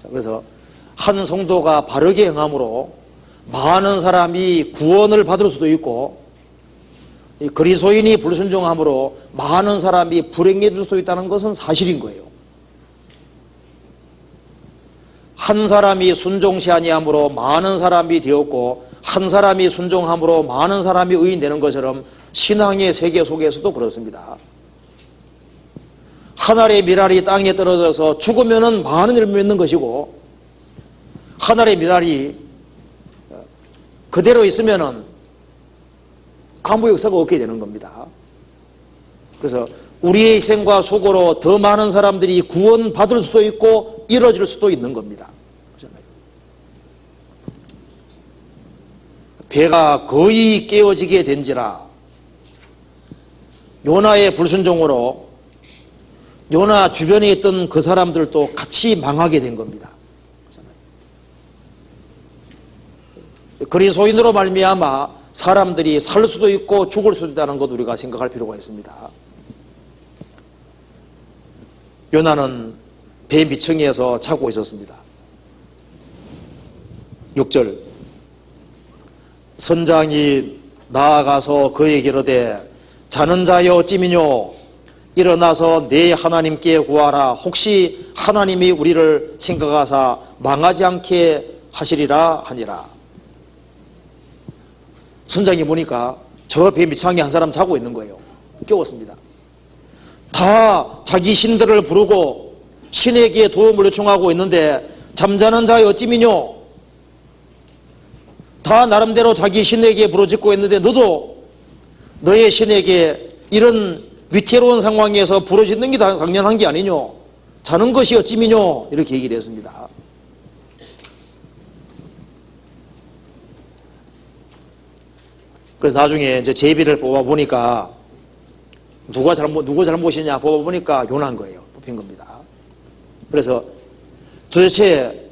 A: 그래서 한 성도가 바르게 행함으로 많은 사람이 구원을 받을 수도 있고, 그리스도인이 불순종함으로 많은 사람이 불행해질 수도 있다는 것은 사실인 거예요. 한 사람이 순종시 아니함으로 많은 사람이 되었고, 한 사람이 순종함으로 많은 사람이 의인 되는 것처럼 신앙의 세계 속에서도 그렇습니다. 한 알의 미랄이 땅에 떨어져서 죽으면은 많은 일을 맺는 것이고, 한 알의 미랄이 그대로 있으면은 아무 역사가 없게 되는 겁니다. 그래서 우리의 희생과 수고로 더 많은 사람들이 구원받을 수도 있고 이뤄질 수도 있는 겁니다. 그렇잖아요. 배가 거의 깨어지게 된지라. 요나의 불순종으로 요나 주변에 있던 그 사람들도 같이 망하게 된 겁니다. 그리스도인으로 말미암아 사람들이 살 수도 있고 죽을 수도 있다는 것 우리가 생각할 필요가 있습니다. 요나는 배 밑층에서 자고 있었습니다. 6절. 선장이 나아가서 그에게 이르되 자는 자여 어찌미뇨 일어나서 내 하나님께 구하라. 혹시 하나님이 우리를 생각하사 망하지 않게 하시리라 하니라. 선장이 보니까 저 배 밑창에 한 사람 자고 있는 거예요. 깨웠습니다. 다 자기 신들을 부르고 신에게 도움을 요청하고 있는데 잠자는 자여 어찌미뇨. 다 나름대로 자기 신에게 부르짖고 있는데 너도 너의 신에게 이런 위태로운 상황에서 부르짖는 게 당연한 게 아니뇨. 자는 것이 어찌미뇨. 이렇게 얘기를 했습니다. 그래서 나중에 이제 제비를 뽑아보니까 누구 잘못이냐 뽑아보니까 요나인 거예요. 뽑힌 겁니다. 그래서 도대체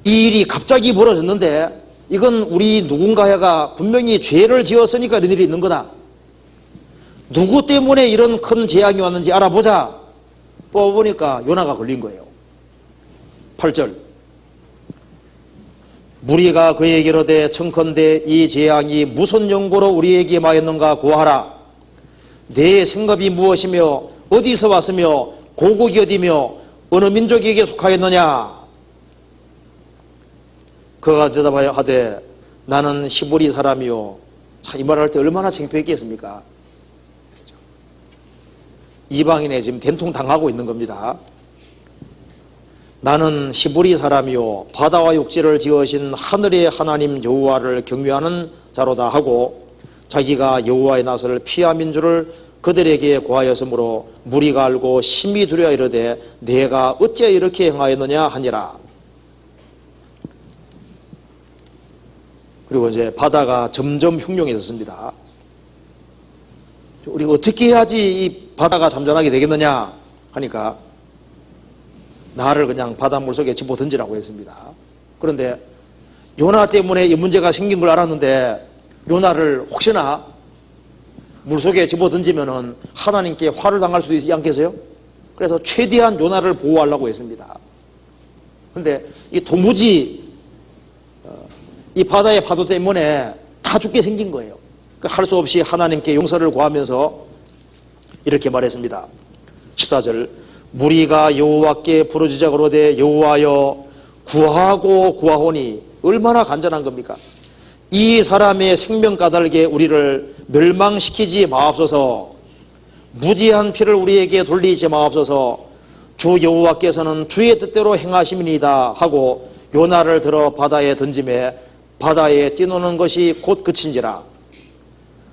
A: 이 일이 갑자기 벌어졌는데 이건 우리 누군가가 분명히 죄를 지었으니까 이런 일이 있는 거다. 누구 때문에 이런 큰 재앙이 왔는지 알아보자. 뽑아보니까 요나가 걸린 거예요. 8절. 무리가 그에게 이르되 청컨대 이 재앙이 무슨 용고로 우리에게 마였는가 고하라. 내 생업이 무엇이며 어디서 왔으며 고국이 어디며 어느 민족에게 속하였느냐. 그가 대답하여 하되 나는 히브리 사람이요. 자, 이 말을 할 때 얼마나 창피했겠습니까? 이방인에 지금 된통 당하고 있는 겁니다. 나는 히브리 사람이요 바다와 육지를 지으신 하늘의 하나님 여호와를 경외하는 자로다 하고 자기가 여호와의 낯을 피함인 줄을 그들에게 고하였으므로 무리가 알고 심히 두려워 이르되 내가 어째 이렇게 행하였느냐 하니라. 그리고 이제 바다가 점점 흉흉해졌습니다. 우리가 어떻게 해야지 이 바다가 잠잠하게 되겠느냐 하니까 나를 그냥 바닷물 속에 집어 던지라고 했습니다. 그런데 요나 때문에 이 문제가 생긴 걸 알았는데 요나를 혹시나 물속에 집어 던지면은 하나님께 화를 당할 수도 있지 않겠어요? 그래서 최대한 요나를 보호하려고 했습니다. 근데 이 도무지 이 바다의 파도 때문에 다 죽게 생긴 거예요. 할 수 없이 하나님께 용서를 구하면서 이렇게 말했습니다. 14절, 무리가 여호와께 부르짖어 가로되 여호와여 구하고 구하오니, 얼마나 간절한 겁니까? 이 사람의 생명 까닭에 우리를 멸망시키지 마옵소서. 무지한 피를 우리에게 돌리지 마옵소서. 주 여호와께서는 주의 뜻대로 행하심이니이다 하고 요나를 들어 바다에 던짐에 바다에 뛰노는 것이 곧 그친지라.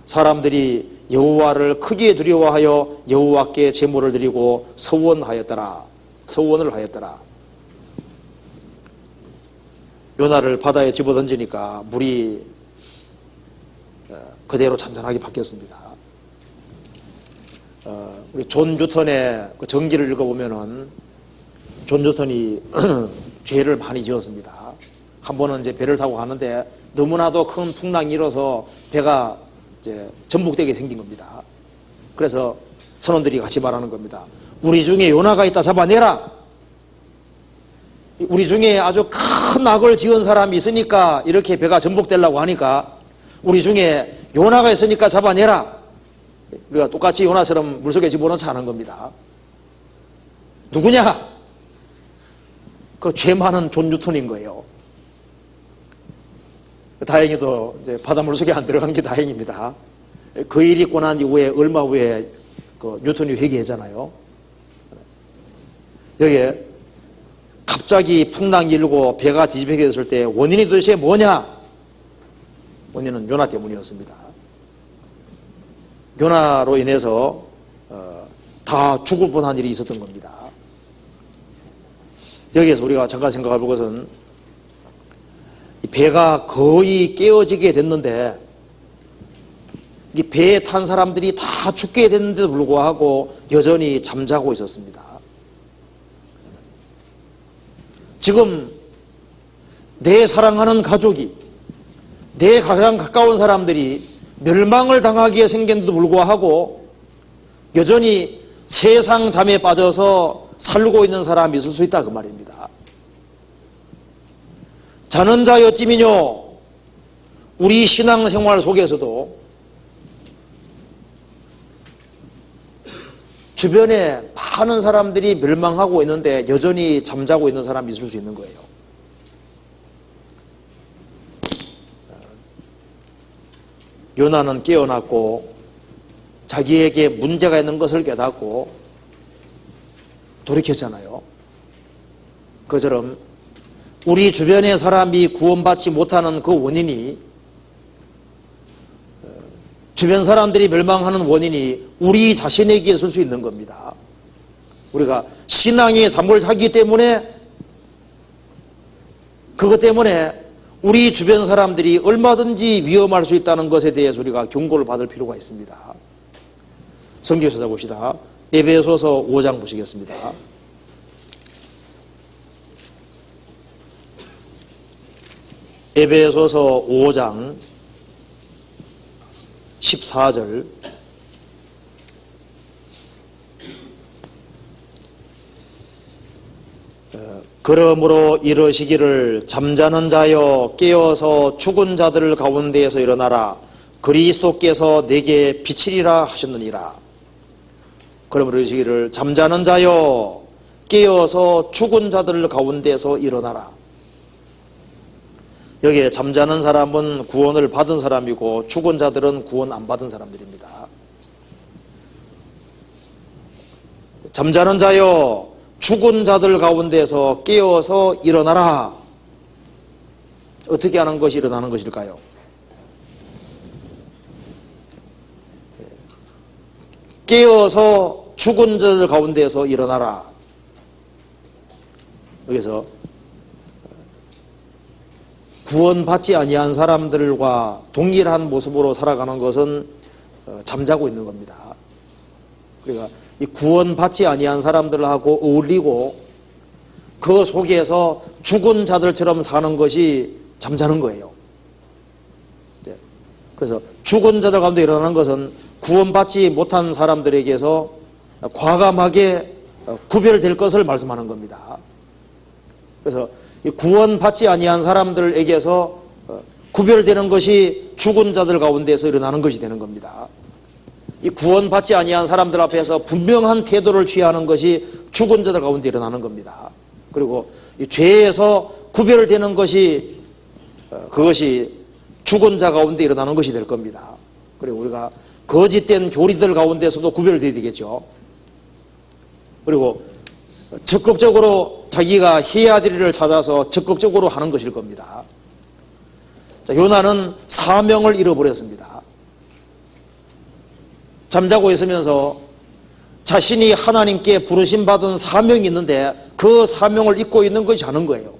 A: 사람들이 여호와를 크게 두려워하여 여호와께 제물을 드리고 서원을 하였더라. 요나를 바다에 집어던지니까 물이 그대로 잔잔하게 바뀌었습니다. 우리 존 뉴턴의 그 전기를 읽어보면은 존 뉴턴이 죄를 많이 지었습니다. 한 번은 이제 배를 타고 가는데 너무나도 큰 풍랑이 일어서 배가 이제 전복되게 생긴 겁니다. 그래서 선원들이 같이 말하는 겁니다. 우리 중에 요나가 있다, 잡아내라. 우리 중에 아주 큰 악을 지은 사람이 있으니까 이렇게 배가 전복되려고 하니까 우리 중에 요나가 있으니까 잡아내라. 우리가 똑같이 요나처럼 물속에 집어넣지 않은 겁니다. 누구냐? 그 죄 많은 존 뉴턴인 거예요. 다행히도 이제 바닷물 속에 안 들어간 게 다행입니다. 그 일이 있고 난 이후에 얼마 후에 그 뉴턴이 회개했잖아요. 여기에 갑자기 풍랑이 일고 배가 뒤집히게 됐을 때 원인이 도대체 뭐냐? 원인은 요나 때문이었습니다. 요나로 인해서 다 죽을 뻔한 일이 있었던 겁니다. 여기에서 우리가 잠깐 생각해 볼 것은 배가 거의 깨어지게 됐는데 이 배에 탄 사람들이 다 죽게 됐는데도 불구하고 여전히 잠자고 있었습니다. 지금 내 사랑하는 가족이, 내 가장 가까운 사람들이 멸망을 당하기에 생겼는데도 불구하고 여전히 세상 잠에 빠져서 살고 있는 사람이 있을 수 있다, 그 말입니다. 자는 자 어찌미뇨. 우리 신앙생활 속에서도 주변에 많은 사람들이 멸망하고 있는데 여전히 잠자고 있는 사람이 있을 수 있는 거예요. 요나는 깨어났고 자기에게 문제가 있는 것을 깨닫고 돌이켰잖아요. 그처럼 우리 주변의 사람이 구원받지 못하는 그 원인이, 주변 사람들이 멸망하는 원인이 우리 자신에게 있을 수 있는 겁니다. 우리가 신앙의 삶을 살기 때문에, 그것 때문에 우리 주변 사람들이 얼마든지 위험할 수 있다는 것에 대해서 우리가 경고를 받을 필요가 있습니다. 성경 찾아봅시다. 에베소서 5장 보시겠습니다. 에베소서 5장 14절. 그러므로 이러시기를 잠자는 자여 깨어서 죽은 자들 가운데에서 일어나라. 그리스도께서 내게 빛이리라 하셨느니라. 그러므로 이러시기를 잠자는 자여 깨어서 죽은 자들 가운데서 일어나라. 여기에 잠자는 사람은 구원을 받은 사람이고 죽은 자들은 구원 안 받은 사람들입니다. 잠자는 자여 죽은 자들 가운데서 깨어서 일어나라. 어떻게 하는 것이 일어나는 것일까요? 깨어서 죽은 자들 가운데서 일어나라. 여기서 구원받지 아니한 사람들과 동일한 모습으로 살아가는 것은 잠자고 있는 겁니다. 그러니까 이 구원받지 아니한 사람들하고 어울리고 그 속에서 죽은 자들처럼 사는 것이 잠자는 거예요. 그래서 죽은 자들 가운데 일어나는 것은 구원받지 못한 사람들에게서 과감하게 구별될 것을 말씀하는 겁니다. 그래서 구원받지 아니한 사람들에게서 구별되는 것이 죽은 자들 가운데서 일어나는 것이 되는 겁니다. 이 구원받지 아니한 사람들 앞에서 분명한 태도를 취하는 것이 죽은 자들 가운데 일어나는 겁니다. 그리고 이 죄에서 구별되는 것이 그것이 죽은 자 가운데 일어나는 것이 될 겁니다. 그리고 우리가 거짓된 교리들 가운데서도 구별되어야 되겠죠. 그리고 적극적으로 자기가 해야 될 일을 찾아서 적극적으로 하는 것일 겁니다. 자, 요나는 사명을 잃어버렸습니다. 잠자고 있으면서 자신이 하나님께 부르심 받은 사명이 있는데 그 사명을 잊고 있는 것이 자는 거예요.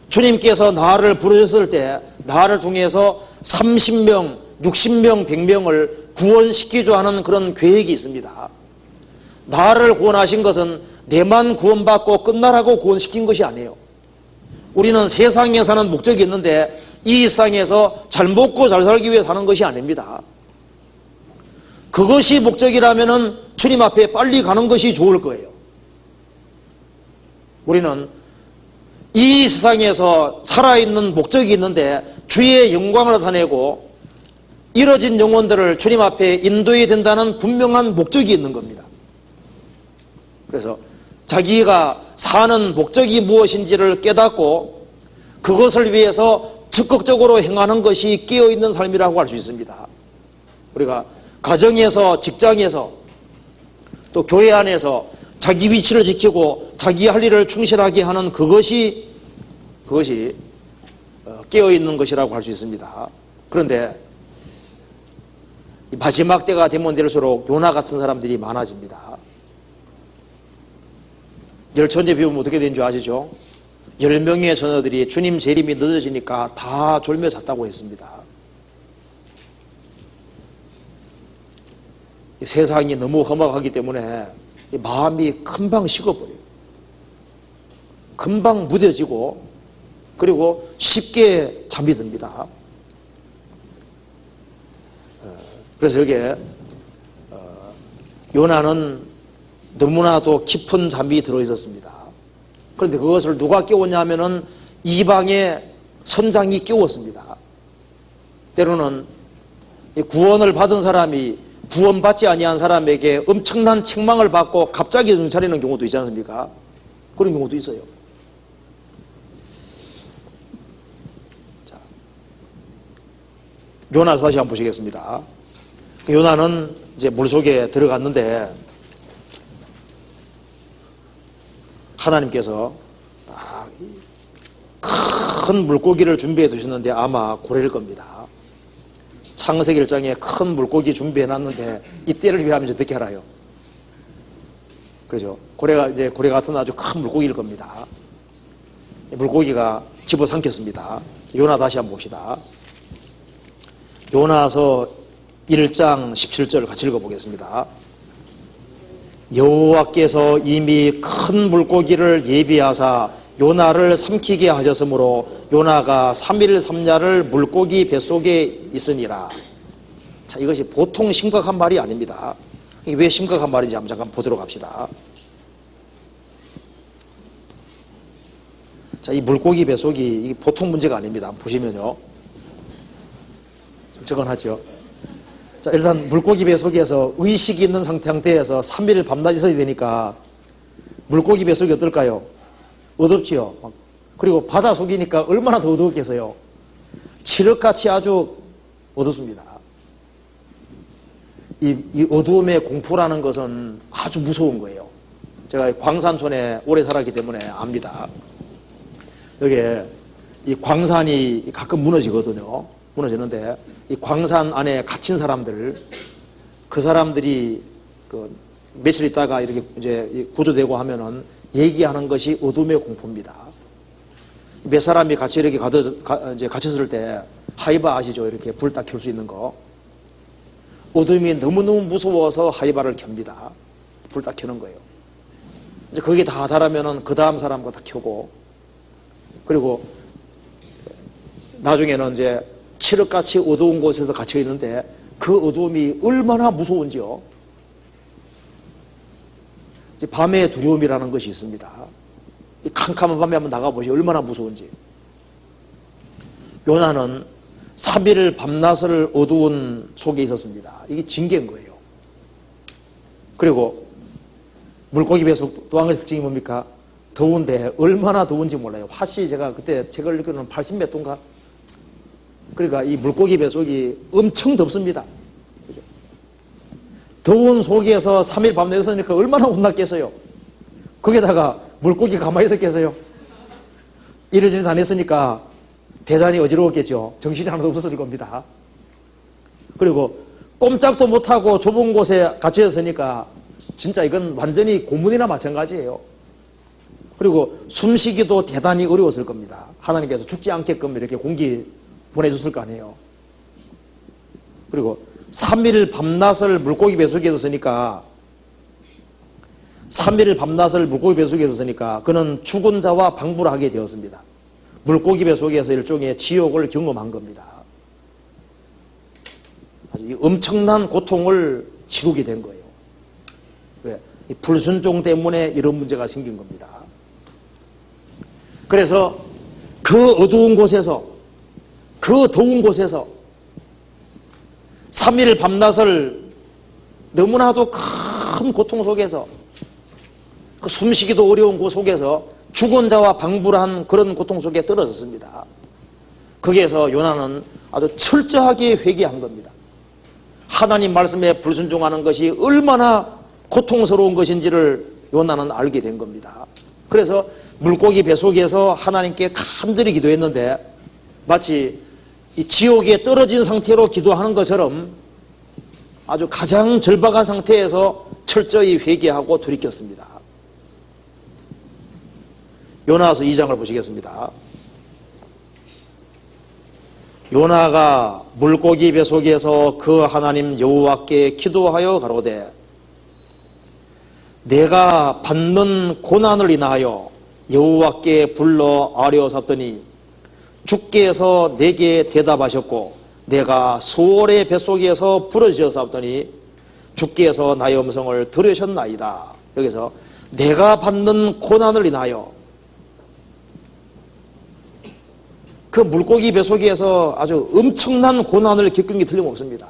A: 주님께서 나를 부르셨을 때 나를 통해서 30명, 60명, 100명을 구원시키자 하는 그런 계획이 있습니다. 나를 구원하신 것은 내만 구원받고 끝나라고 구원시킨 것이 아니에요. 우리는 세상에 사는 목적이 있는데 이 세상에서 잘 먹고 잘 살기 위해 사는 것이 아닙니다. 그것이 목적이라면 주님 앞에 빨리 가는 것이 좋을 거예요. 우리는 이 세상에서 살아있는 목적이 있는데 주의 영광을 나타내고 잃어진 영혼들을 주님 앞에 인도해야 된다는 분명한 목적이 있는 겁니다. 그래서 자기가 사는 목적이 무엇인지를 깨닫고 그것을 위해서 적극적으로 행하는 것이 깨어있는 삶이라고 할 수 있습니다. 우리가 가정에서, 직장에서, 또 교회 안에서 자기 위치를 지키고 자기 할 일을 충실하게 하는 그것이 깨어있는 것이라고 할 수 있습니다. 그런데 마지막 때가 되면 될수록 요나 같은 사람들이 많아집니다. 열천재 비우면 어떻게 된 줄 아시죠? 10명의 처녀들이 주님 재림이 늦어지니까 다 졸며 잤다고 했습니다. 세상이 너무 험악하기 때문에 마음이 금방 식어버려요. 금방 무뎌지고 그리고 쉽게 잠이 듭니다. 그래서 여기에 요나는 너무나도 깊은 잠이 들어있었습니다. 그런데 그것을 누가 깨웠냐 하면은 이방의 선장이 깨웠습니다. 때로는 구원을 받은 사람이 구원받지 아니한 사람에게 엄청난 책망을 받고 갑자기 정신 차리는 경우도 있지 않습니까? 그런 경우도 있어요. 자, 요나서 다시 한번 보시겠습니다. 요나는 이제 물속에 들어갔는데 하나님께서 큰 물고기를 준비해 두셨는데 아마 고래일 겁니다. 창세기 1장에 큰 물고기 준비해 놨는데 이때를 위하면 어떻게 알아요? 그렇죠. 고래 같은 아주 큰 물고기일 겁니다. 물고기가 집어삼켰습니다. 요나 다시 한번 봅시다. 요나서 1장 17절 같이 읽어보겠습니다. 여호와께서 이미 큰 물고기를 예비하사 요나를 삼키게 하셨으므로 요나가 3일 3야를 물고기 뱃속에 있으니라. 자, 이것이 보통 심각한 말이 아닙니다. 이게 왜 심각한 말인지 한번 잠깐 보도록 합시다. 자, 이 물고기 뱃속이 이게 보통 문제가 아닙니다. 한번 보시면요. 좀 적어놨죠. 자, 일단 물고기 뱃속에서 의식이 있는 상태에서 3일 밤낮 있어야 되니까 물고기 뱃속이 어떨까요? 어둡지요. 그리고 바다 속이니까 얼마나 더 어두웠겠어요. 칠흑같이 아주 어둡습니다. 이 어두움의 공포라는 것은 아주 무서운 거예요. 제가 광산촌에 오래 살았기 때문에 압니다. 여기에 이 광산이 가끔 무너지거든요. 무너지는데 이 광산 안에 갇힌 사람들, 그 사람들이 며칠 있다가 이렇게 이제 구조되고 하면은 얘기하는 것이 어둠의 공포입니다. 몇 사람이 같이 이렇게 이제 갇혔을 때 하이바 아시죠? 이렇게 불 딱 켤 수 있는 거. 어둠이 너무너무 무서워서 하이바를 켭니다. 불 딱 켜는 거예요. 이제 거기에 다 달하면은 그 다음 사람과 다 켜고, 그리고 나중에는 이제 칠흑같이 어두운 곳에서 갇혀 있는데 그 어두움이 얼마나 무서운지요. 밤의 두려움이라는 것이 있습니다. 이 캄캄한 밤에 한번 나가보시오. 얼마나 무서운지. 요나는 3일 밤낮을 어두운 속에 있었습니다. 이게 징계인 거예요. 그리고 물고기 배속 또 한 가지 특징이 뭡니까? 더운데 얼마나 더운지 몰라요. 화씨 제가 그때 책을 읽기로는 80 몇 도인가? 그러니까 이 물고기 배속이 엄청 덥습니다. 그죠? 더운 속에서 3일 밤낮 있으니까 얼마나 혼났겠어요. 거기다가 물고기 가만히 있었겠어요. 이래저래 다녔으니까 대단히 어지러웠겠죠. 정신이 하나도 없었을 겁니다. 그리고 꼼짝도 못하고 좁은 곳에 갇혀 있으니까 진짜 이건 완전히 고문이나 마찬가지예요. 그리고 숨쉬기도 대단히 어려웠을 겁니다. 하나님께서 죽지 않게끔 이렇게 공기 보내줬을 거 아니에요. 그리고 3일 밤낮을 물고기 뱃속에 있었으니까 3일 밤낮을 물고기 뱃속에 있었으니까 그는 죽은 자와 방부를 하게 되었습니다. 물고기 뱃속에서 일종의 지옥을 경험한 겁니다. 아주 엄청난 고통을 치르게 된 거예요. 왜? 이 불순종 때문에 이런 문제가 생긴 겁니다. 그래서 그 어두운 곳에서, 그 더운 곳에서 3일 밤낮을 너무나도 큰 고통 속에서, 그 숨쉬기도 어려운 그 속에서 죽은 자와 방불한 그런 고통 속에 떨어졌습니다. 거기에서 요나는 아주 철저하게 회개한 겁니다. 하나님 말씀에 불순종하는 것이 얼마나 고통스러운 것인지를 요나는 알게 된 겁니다. 그래서 물고기 뱃속에서 하나님께 간절히 기도했는데 마치 이 지옥에 떨어진 상태로 기도하는 것처럼 아주 가장 절박한 상태에서 철저히 회개하고 돌이켰습니다. 요나서 2장을 보시겠습니다. 요나가 물고기 뱃속에서 그 하나님 여호와께 기도하여 가로되 내가 받는 고난을 인하여 여호와께 불러 아뢰었더니 주께서 내게 대답하셨고 내가 수월의 뱃속에서 부르짖었더니 주께서 나의 음성을 들으셨나이다. 여기서 내가 받는 고난을 인하여, 그 물고기 뱃속에서 아주 엄청난 고난을 겪은 게 틀림없습니다.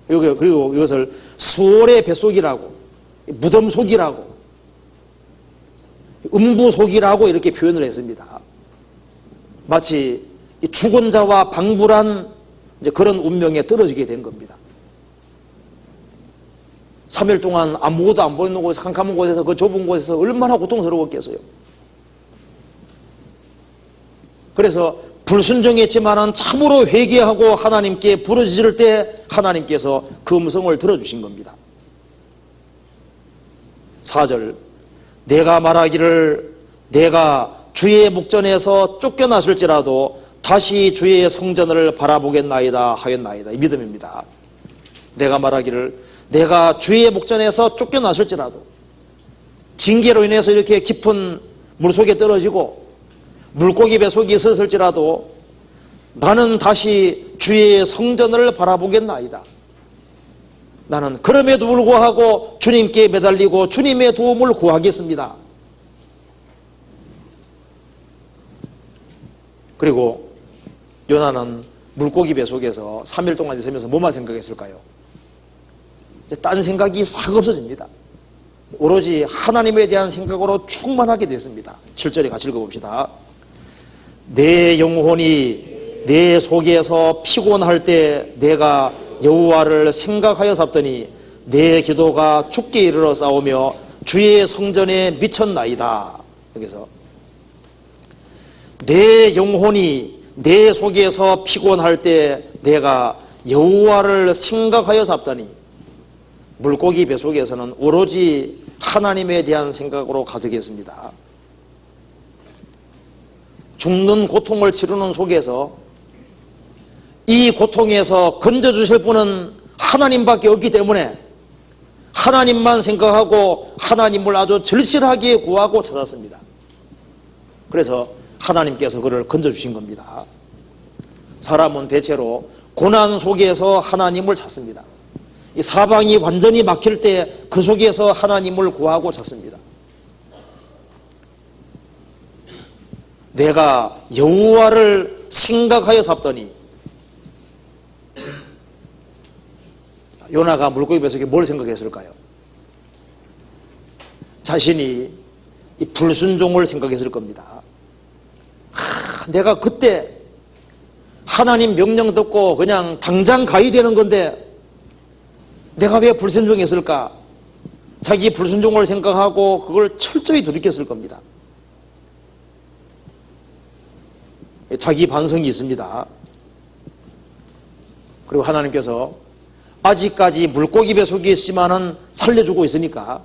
A: 그리고 이것을 수월의 뱃속이라고, 무덤 속이라고, 음부 속이라고 이렇게 표현을 했습니다. 마치 죽은 자와 방불한 그런 운명에 떨어지게 된 겁니다. 3일 동안 아무것도 안 보이는 곳에서, 캄캄한 곳에서, 그 좁은 곳에서 얼마나 고통스러웠겠어요. 그래서 불순종했지만은 참으로 회개하고 하나님께 부르짖을 때 하나님께서 그 음성을 들어주신 겁니다. 4절, 내가 말하기를 내가 주의 목전에서 쫓겨나실지라도 다시 주의 성전을 바라보겠나이다 하였나이다. 이 믿음입니다. 내가 말하기를 내가 주의 목전에서 쫓겨나실지라도, 징계로 인해서 이렇게 깊은 물속에 떨어지고 물고기 뱃속에 있었을지라도 나는 다시 주의 성전을 바라보겠나이다. 나는 그럼에도 불구하고 주님께 매달리고 주님의 도움을 구하겠습니다. 그리고 요나는 물고기 뱃속에서 3일 동안 있으면서 뭐만 생각했을까요? 딴 생각이 싹 없어집니다. 오로지 하나님에 대한 생각으로 충만하게 됐습니다. 7절에 같이 읽어봅시다. 내 영혼이 내 속에서 피곤할 때 내가 여호와를 생각하여 삽더니 내 기도가 죽게 이르러 싸우며 주의 성전에 미쳤나이다. 여기서 내 영혼이 내 속에서 피곤할 때 내가 여호와를 생각하여 삽더니, 물고기 뱃속에서는 오로지 하나님에 대한 생각으로 가득했습니다. 죽는 고통을 치르는 속에서 이 고통에서 건져주실 분은 하나님밖에 없기 때문에 하나님만 생각하고 하나님을 아주 절실하게 구하고 찾았습니다. 그래서 하나님께서 그를 건져주신 겁니다. 사람은 대체로 고난 속에서 하나님을 찾습니다. 이 사방이 완전히 막힐 때 그 속에서 하나님을 구하고 찾습니다. 내가 여호와를 생각하여 삽더니. 요나가 물고기 뱃속에 뭘 생각했을까요? 자신이 이 불순종을 생각했을 겁니다. 내가 그때 하나님 명령 듣고 그냥 당장 가야 되는 건데 내가 왜 불순종했을까? 자기 불순종을 생각하고 그걸 철저히 돌이켰을 겁니다. 자기 반성이 있습니다. 그리고 하나님께서 아직까지 물고기 뱃속에 있지만은 살려주고 있으니까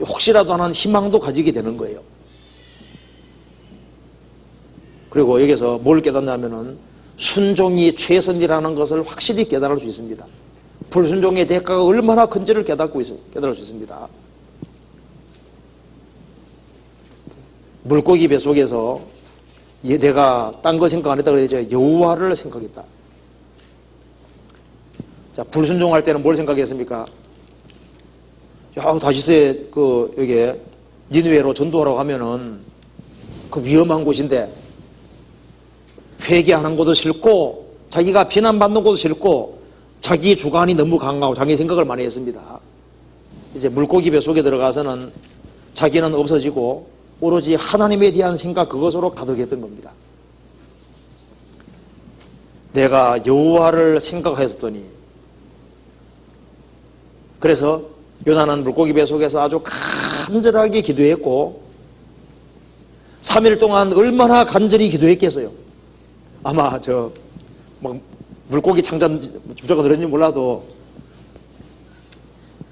A: 혹시라도 하는 희망도 가지게 되는 거예요. 그리고 여기서 뭘 깨닫냐면은 순종이 최선이라는 것을 확실히 깨달을 수 있습니다. 불순종의 대가가 얼마나 큰지를 깨달을 수 있습니다. 물고기 뱃속에서 내가 딴 거 생각 안 했다 그러죠. 여호와를 생각했다. 자, 불순종할 때는 뭘 생각했습니까? 야, 다시세 여기 니느웨로 전도하러 가면은 그 위험한 곳인데 회개하는 것도 싫고 자기가 비난받는 것도 싫고 자기 주관이 너무 강하고 자기 생각을 많이 했습니다. 이제 물고기 뱃속에 들어가서는 자기는 없어지고 오로지 하나님에 대한 생각 그것으로 가득했던 겁니다. 내가 여호와를 생각하였더니, 그래서 요나는 물고기 뱃속에서 아주 간절하게 기도했고 3일 동안 얼마나 간절히 기도했겠어요. 아마 물고기 창잔 주자가 들었는지 몰라도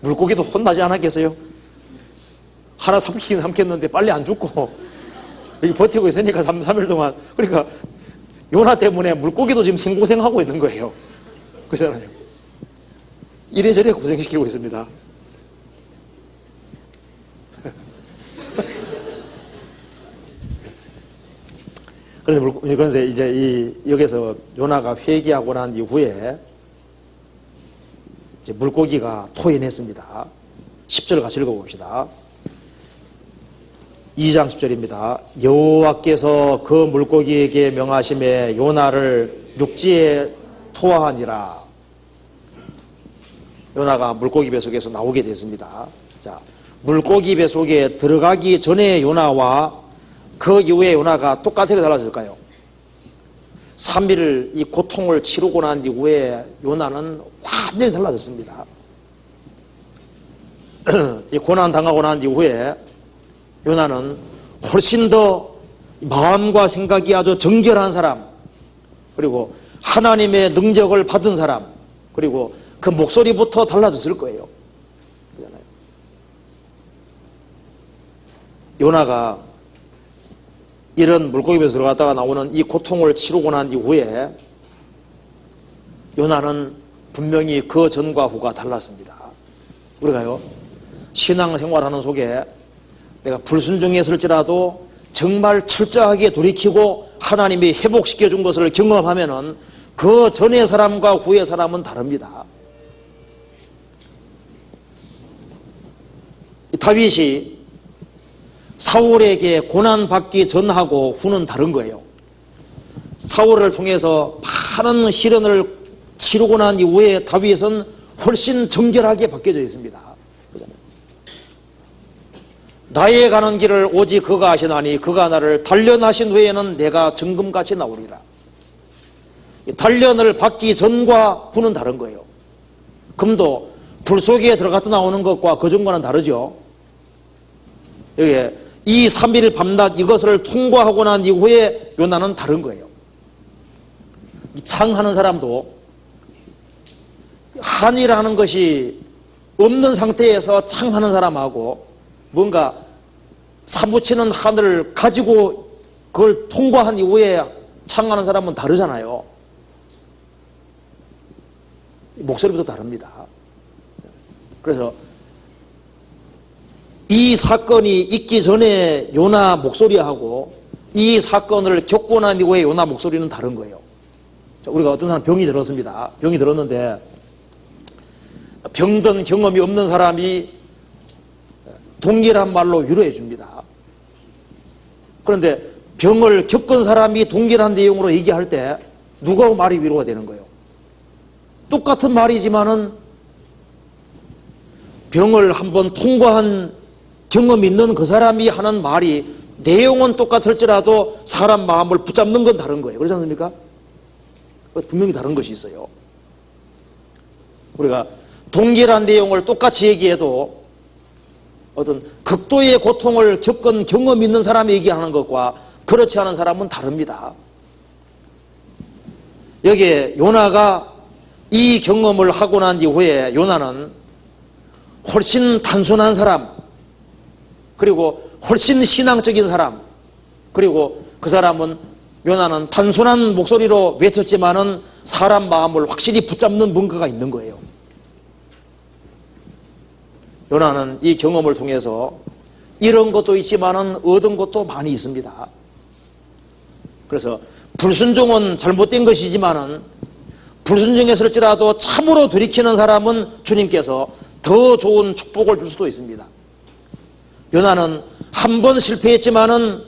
A: 물고기도 혼나지 않았겠어요? 하나 삼키긴 삼켰는데 빨리 안 죽고 여기 버티고 있으니까 3일 동안. 그러니까 요나 때문에 물고기도 지금 생고생하고 있는 거예요. 그렇잖아요. 이래저래 고생시키고 있습니다. 그런데 이제 여기서 요나가 회개하고 난 이후에 이제 물고기가 토해냈습니다. 10절 같이 읽어봅시다. 2장 10절입니다. 여호와께서 그 물고기에게 명하심에 요나를 육지에 토하니라. 요나가 물고기 뱃속에서 나오게 됐습니다. 자, 물고기 뱃속에 들어가기 전에 요나와 그 이후에 요나가 똑같게 달라질까요? 3일 이 고통을 치르고 난 이후에 요나는 완전히 달라졌습니다. 이 고난 당하고 난 이후에 요나는 훨씬 더 마음과 생각이 아주 정결한 사람, 그리고 하나님의 능력을 받은 사람, 그리고 그 목소리부터 달라졌을 거예요. 요나가 이런 물고기 뱃속에 들어갔다가 나오는 이 고통을 치르고 난 이후에 요나는 분명히 그 전과 후가 달랐습니다. 우리가요, 신앙생활하는 속에 내가 불순종했을지라도 정말 철저하게 돌이키고 하나님이 회복시켜준 것을 경험하면은 그 전의 사람과 후의 사람은 다릅니다. 다윗이 사울에게 고난받기 전하고 후는 다른 거예요. 사울을 통해서 많은 시련을 치르고 난 이후에 다윗은 훨씬 정결하게 바뀌어져 있습니다. 나의 가는 길을 오직 그가 아시나니 그가 나를 단련하신 후에는 내가 정금같이 나오리라. 단련을 받기 전과 후는 다른 거예요. 금도 불 속에 들어갔다 나오는 것과 그 전과는 다르죠. 여기 이 3일 밤낮 이것을 통과하고 난 이후에 요나는 다른 거예요. 창하는 사람도 한이라는 것이 없는 상태에서 창하는 사람하고 뭔가 사무치는 한을 가지고 그걸 통과한 이후에 창하는 사람은 다르잖아요. 목소리부터 다릅니다. 그래서 이 사건이 있기 전에 요나 목소리하고 이 사건을 겪고 난 이후에 요나 목소리는 다른 거예요. 우리가 어떤 사람 병이 들었습니다. 병이 들었는데 병든 경험이 없는 사람이 동일한 말로 위로해 줍니다. 그런데 병을 겪은 사람이 동일한 내용으로 얘기할 때 누가 말이 위로가 되는 거예요? 똑같은 말이지만은 병을 한번 통과한 경험이 있는 그 사람이 하는 말이 내용은 똑같을지라도 사람 마음을 붙잡는 건 다른 거예요. 그렇지 않습니까? 분명히 다른 것이 있어요. 우리가 동일한 내용을 똑같이 얘기해도 어떤 극도의 고통을 겪은 경험이 있는 사람이 얘기하는 것과 그렇지 않은 사람은 다릅니다. 여기에 요나가 이 경험을 하고 난 이후에 요나는 훨씬 단순한 사람, 그리고 훨씬 신앙적인 사람, 그리고 그 사람은 요나는 단순한 목소리로 외쳤지만은 사람 마음을 확실히 붙잡는 뭔가가 있는 거예요. 요나는 이 경험을 통해서 이런 것도 있지만은 얻은 것도 많이 있습니다. 그래서 불순종은 잘못된 것이지만은 불순종했을지라도 참으로 돌이키는 사람은 주님께서 더 좋은 축복을 줄 수도 있습니다. 요나는 한 번 실패했지만은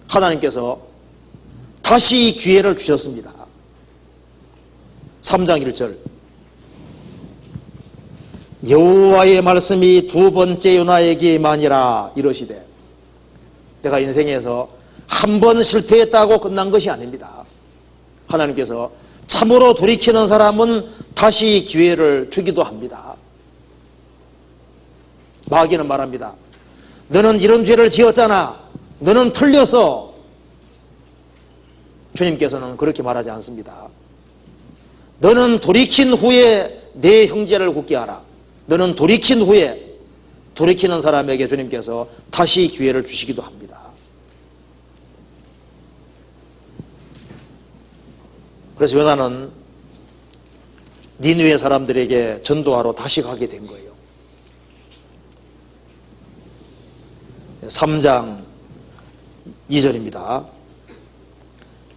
A: 하나님께서 다시 기회를 주셨습니다. 3장 1절 여호와의 말씀이 두 번째 요나에게 임하니라 이러시되, 내가 인생에서 한 번 실패했다고 끝난 것이 아닙니다. 하나님께서 참으로 돌이키는 사람은 다시 기회를 주기도 합니다. 마귀는 말합니다. 너는 이런 죄를 지었잖아. 너는 틀렸어. 주님께서는 그렇게 말하지 않습니다. 너는 돌이킨 후에 내 형제를 굳게 하라. 너는 돌이킨 후에, 돌이키는 사람에게 주님께서 다시 기회를 주시기도 합니다. 그래서 요나는 니느웨 사람들에게 전도하러 다시 가게 된 거예요. 3장 2절입니다.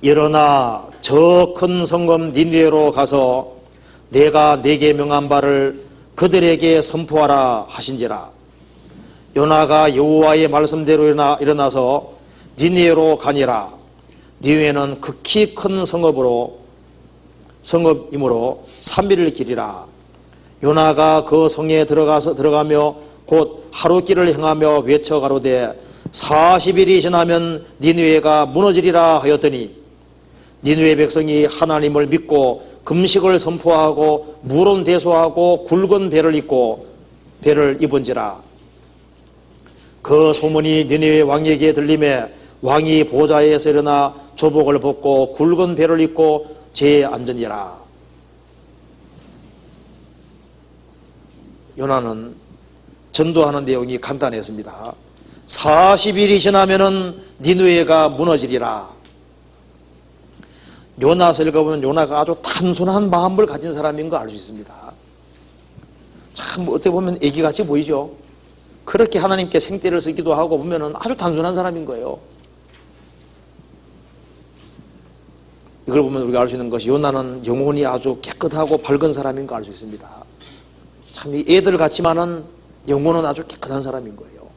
A: 일어나 저 큰 성읍 니느웨로 가서 내가 네게 명한 바를 그들에게 선포하라 하신지라. 요나가 여호와의 말씀대로 일어나서 니느웨로 가니라. 니느웨는 극히 큰 성읍이므로 3일 길이라. 요나가 그 성에 들어가며 곧 하루길을 행하며 외쳐 가로되 40일이 지나면 니느웨가 무너지리라 하였더니 니느웨 백성이 하나님을 믿고 금식을 선포하고 물은 대소하고 굵은 배를 입은지라. 그 소문이 니느웨 왕에게 들림에 왕이 보좌에서 일어나 조복을 벗고 굵은 배를 입고 제에 앉으니라. 요나는 전도하는 내용이 간단했습니다. 40일이 지나면은 니느웨가 무너지리라. 요나서 읽어보면 요나가 아주 단순한 마음을 가진 사람인 거 알 수 있습니다. 참 어떻게 보면 애기같이 보이죠. 그렇게 하나님께 생떼를 쓰기도 하고 보면은 아주 단순한 사람인 거예요. 이걸 보면 우리가 알 수 있는 것이 요나는 영혼이 아주 깨끗하고 밝은 사람인 거 알 수 있습니다. 참 이 애들 같지만은 영혼은 아주 깨끗한 사람인 거예요.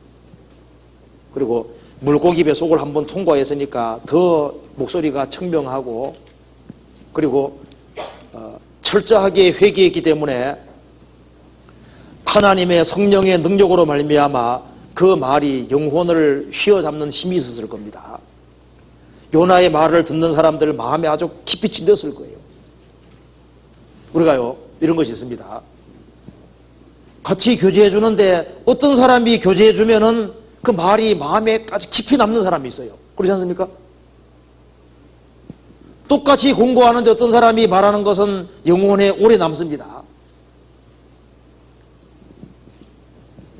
A: 그리고 물고기 배속을 한번 통과했으니까 더 목소리가 청명하고, 그리고 철저하게 회개했기 때문에 하나님의 성령의 능력으로 말미암아 그 말이 영혼을 휘어잡는 힘이 있었을 겁니다. 요나의 말을 듣는 사람들 마음에 아주 깊이 찔렸을 거예요. 우리가요 이런 것이 있습니다. 같이 교제해 주는데 어떤 사람이 교제해 주면은 그 말이 마음에 아주 깊이 남는 사람이 있어요. 그렇지 않습니까? 똑같이 공부하는데 어떤 사람이 말하는 것은 영혼에 오래 남습니다.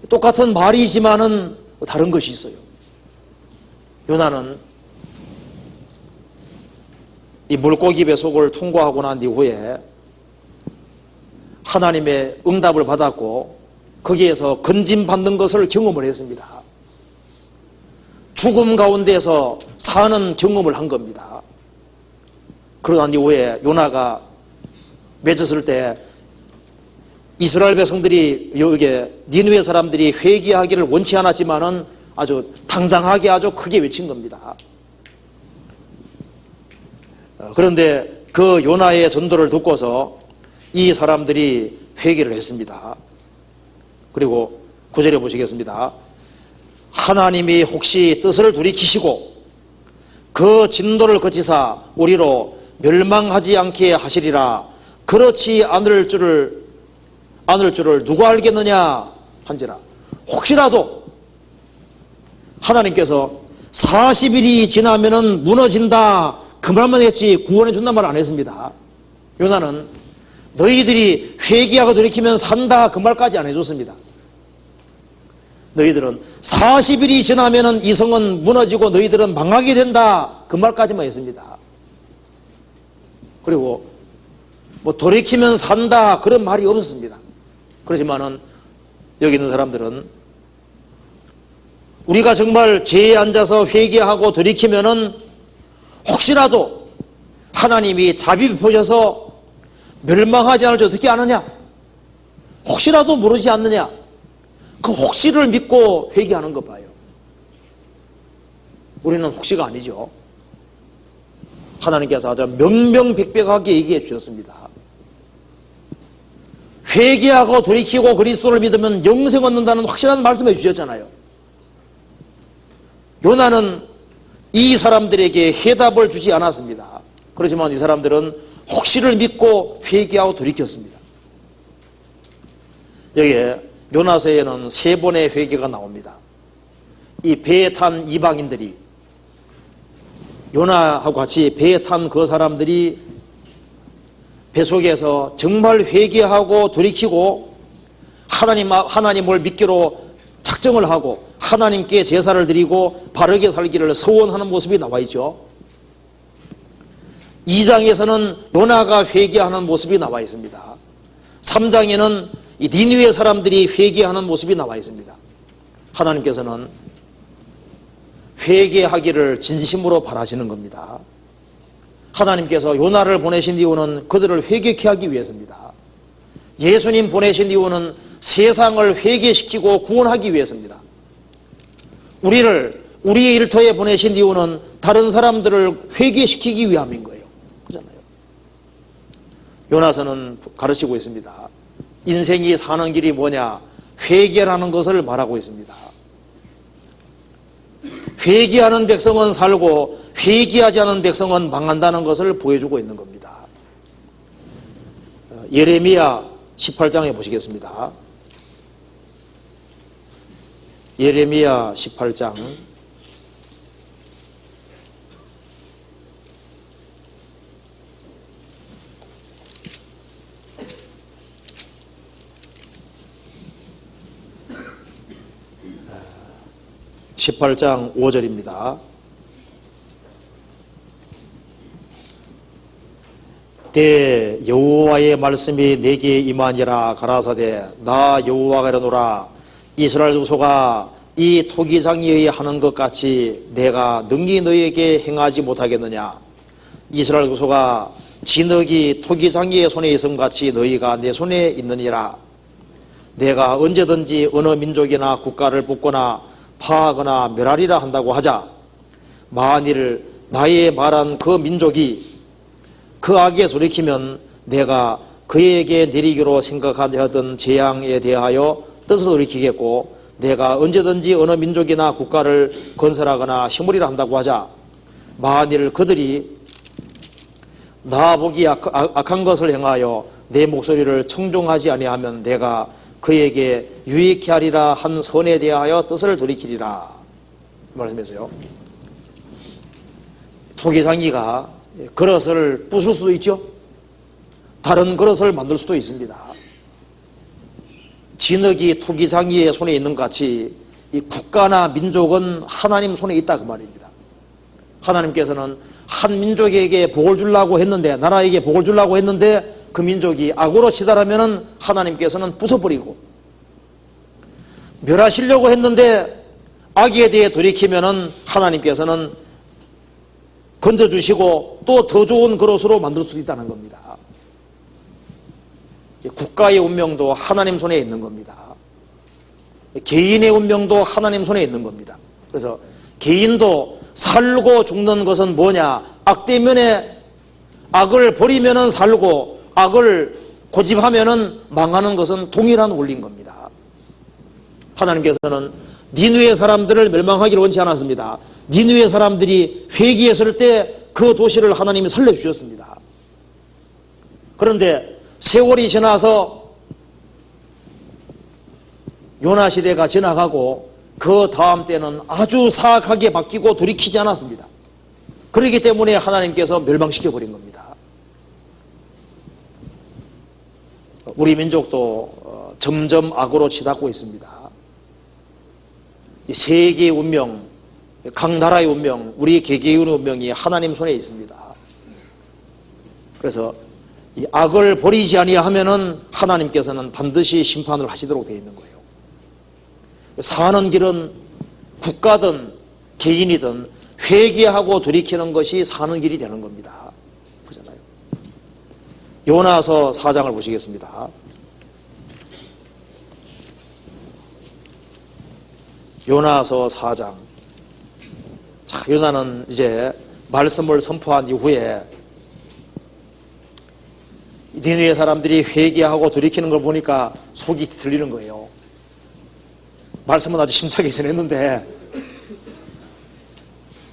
A: 똑같은 말이지만은 다른 것이 있어요. 요나는 이 물고기 배속을 통과하고 난 이후에 하나님의 응답을 받았고 거기에서 건짐받는 것을 경험을 했습니다. 죽음 가운데서 사는 경험을 한 겁니다. 그러고 난 이후에 요나가 맺었을 때 이스라엘 백성들이 여기에 니느웨 사람들이 회개하기를 원치 않았지만은 아주 당당하게 아주 크게 외친 겁니다. 그런데 그 요나의 전도를 듣고서 이 사람들이 회개를 했습니다. 그리고 9절에 보시겠습니다. 하나님이 혹시 뜻을 돌이키시고 그 진도를 거치사 우리로 멸망하지 않게 하시리라. 그렇지 않을 줄을 누가 알겠느냐 한지라. 혹시라도 하나님께서 40일이 지나면은 무너진다 그 말만 했지 구원해 준단 말 안 했습니다. 요나는 너희들이 회개하고 돌이키면 산다 그 말까지 안 해줬습니다. 너희들은 40일이 지나면은 이 성은 무너지고 너희들은 망하게 된다 그 말까지만 했습니다. 그리고 뭐 돌이키면 산다 그런 말이 없었습니다. 그렇지만은 여기 있는 사람들은 우리가 정말 죄에 앉아서 회개하고 돌이키면은 혹시라도 하나님이 자비 베푸셔서 멸망하지 않을 줄 어떻게 아느냐? 혹시라도 모르지 않느냐? 그 혹시를 믿고 회개하는 것 봐요. 우리는 혹시가 아니죠. 하나님께서 아주 명명백백하게 얘기해 주셨습니다. 회개하고 돌이키고 그리스도를 믿으면 영생 얻는다는 확실한 말씀해 주셨잖아요. 요나는 이 사람들에게 해답을 주지 않았습니다. 그렇지만 이 사람들은 혹시를 믿고 회개하고 돌이켰습니다. 여기에 요나서에는 3번의 회개가 나옵니다. 이 배에 탄 이방인들이 요나하고 같이 배에 탄 그 사람들이 배 속에서 정말 회개하고 돌이키고 하나님을 믿기로 작정을 하고 하나님께 제사를 드리고 바르게 살기를 서원하는 모습이 나와 있죠. 2장에서는 요나가 회개하는 모습이 나와 있습니다. 3장에는 이 니느웨 사람들이 회개하는 모습이 나와 있습니다. 하나님께서는 회개하기를 진심으로 바라시는 겁니다. 하나님께서 요나를 보내신 이유는 그들을 회개케 하기 위해서입니다. 예수님 보내신 이유는 세상을 회개시키고 구원하기 위해서입니다. 우리의 일터에 보내신 이유는 다른 사람들을 회개시키기 위함인 거예요. 그렇잖아요. 요나서는 가르치고 있습니다. 인생이 사는 길이 뭐냐? 회개라는 것을 말하고 있습니다. 회개하는 백성은 살고 회개하지 않은 백성은 망한다는 것을 보여주고 있는 겁니다. 예레미야 18장에 보시겠습니다. 예레미야 18장 18장 5절입니다. 때 여호와의 말씀이 내게 임하니라 가라사대 나 여호와가 이르노라 이스라엘 족속아 이 토기장이의 하는 것 같이 내가 능히 너희에게 행하지 못하겠느냐. 이스라엘 족속아 진흙이 토기장이의 손에 있음 같이 너희가 내 손에 있느니라. 내가 언제든지 어느 민족이나 국가를 뽑거나 파하거나 멸하리라 한다고 하자. 만일 나의 말한 그 민족이 그 악에 돌이키면 내가 그에게 내리기로 생각하던 재앙에 대하여 뜻을 돌이키겠고 내가 언제든지 어느 민족이나 국가를 건설하거나 힘으리라 한다고 하자. 만일 그들이 나 보기 악한 것을 행하여 내 목소리를 청종하지 아니하면 내가 그에게 유익케 하리라 한 선에 대하여 뜻을 돌이키리라 말씀해서요. 토기장이가 그릇을 부술 수도 있죠. 다른 그릇을 만들 수도 있습니다. 진흙이 토기장이의 손에 있는 것 같이 이 국가나 민족은 하나님 손에 있다 그 말입니다. 하나님께서는 한 민족에게 복을 주려고 했는데 나라에게 복을 주려고 했는데 그 민족이 악으로 치달하면은 하나님께서는 부숴버리고 멸하시려고 했는데 악에 대해 돌이키면은 하나님께서는 건져주시고 또 더 좋은 그릇으로 만들 수 있다는 겁니다. 국가의 운명도 하나님 손에 있는 겁니다. 개인의 운명도 하나님 손에 있는 겁니다. 그래서 개인도 살고 죽는 것은 뭐냐? 악되면에 악을 버리면은 살고 악을 고집하면은 망하는 것은 동일한 원리인 겁니다. 하나님께서는 니느웨 사람들을 멸망하기를 원치 않았습니다. 니느웨 사람들이 회개했을 때 그 도시를 하나님이 살려주셨습니다. 그런데 세월이 지나서 요나 시대가 지나가고 그 다음 때는 아주 사악하게 바뀌고 돌이키지 않았습니다. 그렇기 때문에 하나님께서 멸망시켜버린 겁니다. 우리 민족도 점점 악으로 치닫고 있습니다. 이 세계의 운명, 각 나라의 운명, 우리 개개인의 운명이 하나님 손에 있습니다. 그래서 이 악을 버리지 아니하면은 하나님께서는 반드시 심판을 하시도록 되어 있는 거예요. 사는 길은 국가든 개인이든 회개하고 돌이키는 것이 사는 길이 되는 겁니다. 그렇잖아요. 요나서 4장을 보시겠습니다. 요나서 4장. 자, 요나는 이제 말씀을 선포한 이후에 니느웨 사람들이 회개하고 돌이키는 걸 보니까 속이 들리는 거예요. 말씀은 아주 심차게 전했는데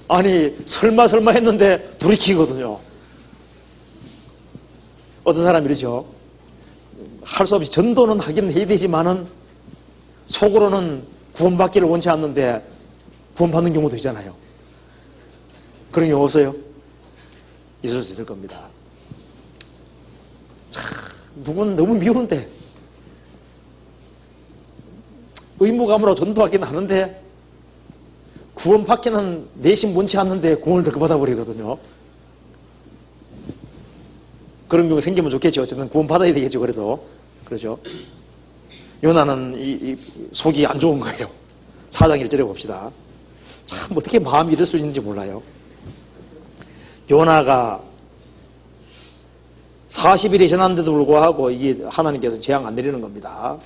A: 아니 설마 했는데 돌이키거든요. 어떤 사람이 이러죠. 할 수 없이 전도는 하기는 해야 되지만은 속으로는 구원받기를 원치 않는데 구원받는 경우도 있잖아요. 그런 경우 없어요? 있을 수 있을 겁니다. 참, 누군 너무 미운데 의무감으로 전도하기는 하는데 구원받기는 내심 원치 않는데 구원을 더 받아버리거든요. 그런 경우 생기면 좋겠죠. 어쨌든 구원받아야 되겠죠. 그래도 그러죠. 요나는 이 속이 안 좋은 거예요. 4장 1절에 봅시다. 참 어떻게 마음이 이럴 수 있는지 몰라요. 요나가 40일이 지났는데도 불구하고 이게 하나님께서 재앙 안 내리는 겁니다.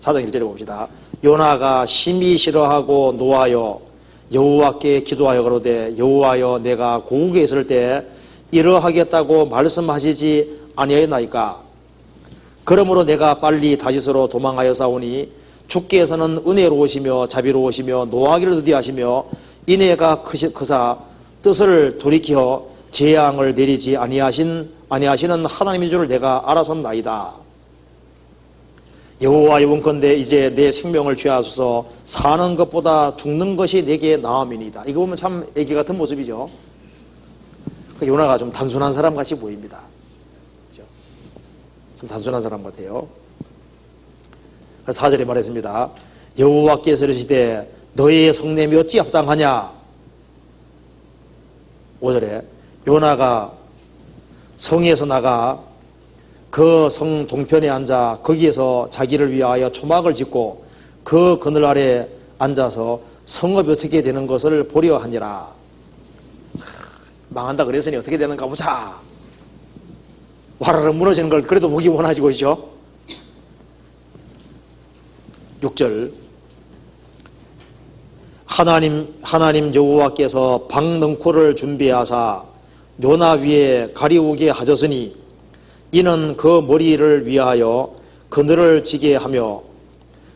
A: 4장 1절에 봅시다. 요나가 심히 싫어하고 노하여 여호와께 기도하여 가로되 여호와여 내가 고국에 있을 때 이러하겠다고 말씀하시지 아니하였나이까. 그러므로 내가 빨리 다시스로 도망하여 싸우니 주께서는 은혜로우시며 자비로우시며 노하기를 더디하시며 인애가 크사 뜻을 돌이켜 재앙을 내리지 아니하시는 하나님인 줄을 내가 알았었나이다. 여호와 여원컨대 이제 내 생명을 취하소서. 사는 것보다 죽는 것이 내게 나음이니이다. 이거 보면 참 애기 같은 모습이죠. 요나가 좀 단순한 사람 같이 보입니다. 그렇죠? 좀 단순한 사람 같아요. 4절에 말했습니다. 여호와께서 이르시되 너의 성냄이 어찌 합당하냐. 5절에 요나가 성에서 나가 그 성 동편에 앉아 거기에서 자기를 위하여 초막을 짓고 그 그늘 아래 앉아서 성읍이 어떻게 되는 것을 보려 하니라. 망한다 그랬으니 어떻게 되는가 보자. 와르르 무너지는 걸 그래도 보기 원하지 보이죠. 6절 하나님 여호와께서 박능쿨을 준비하사 요나 위에 가리우게 하셨으니 이는 그 머리를 위하여 그늘을 지게 하며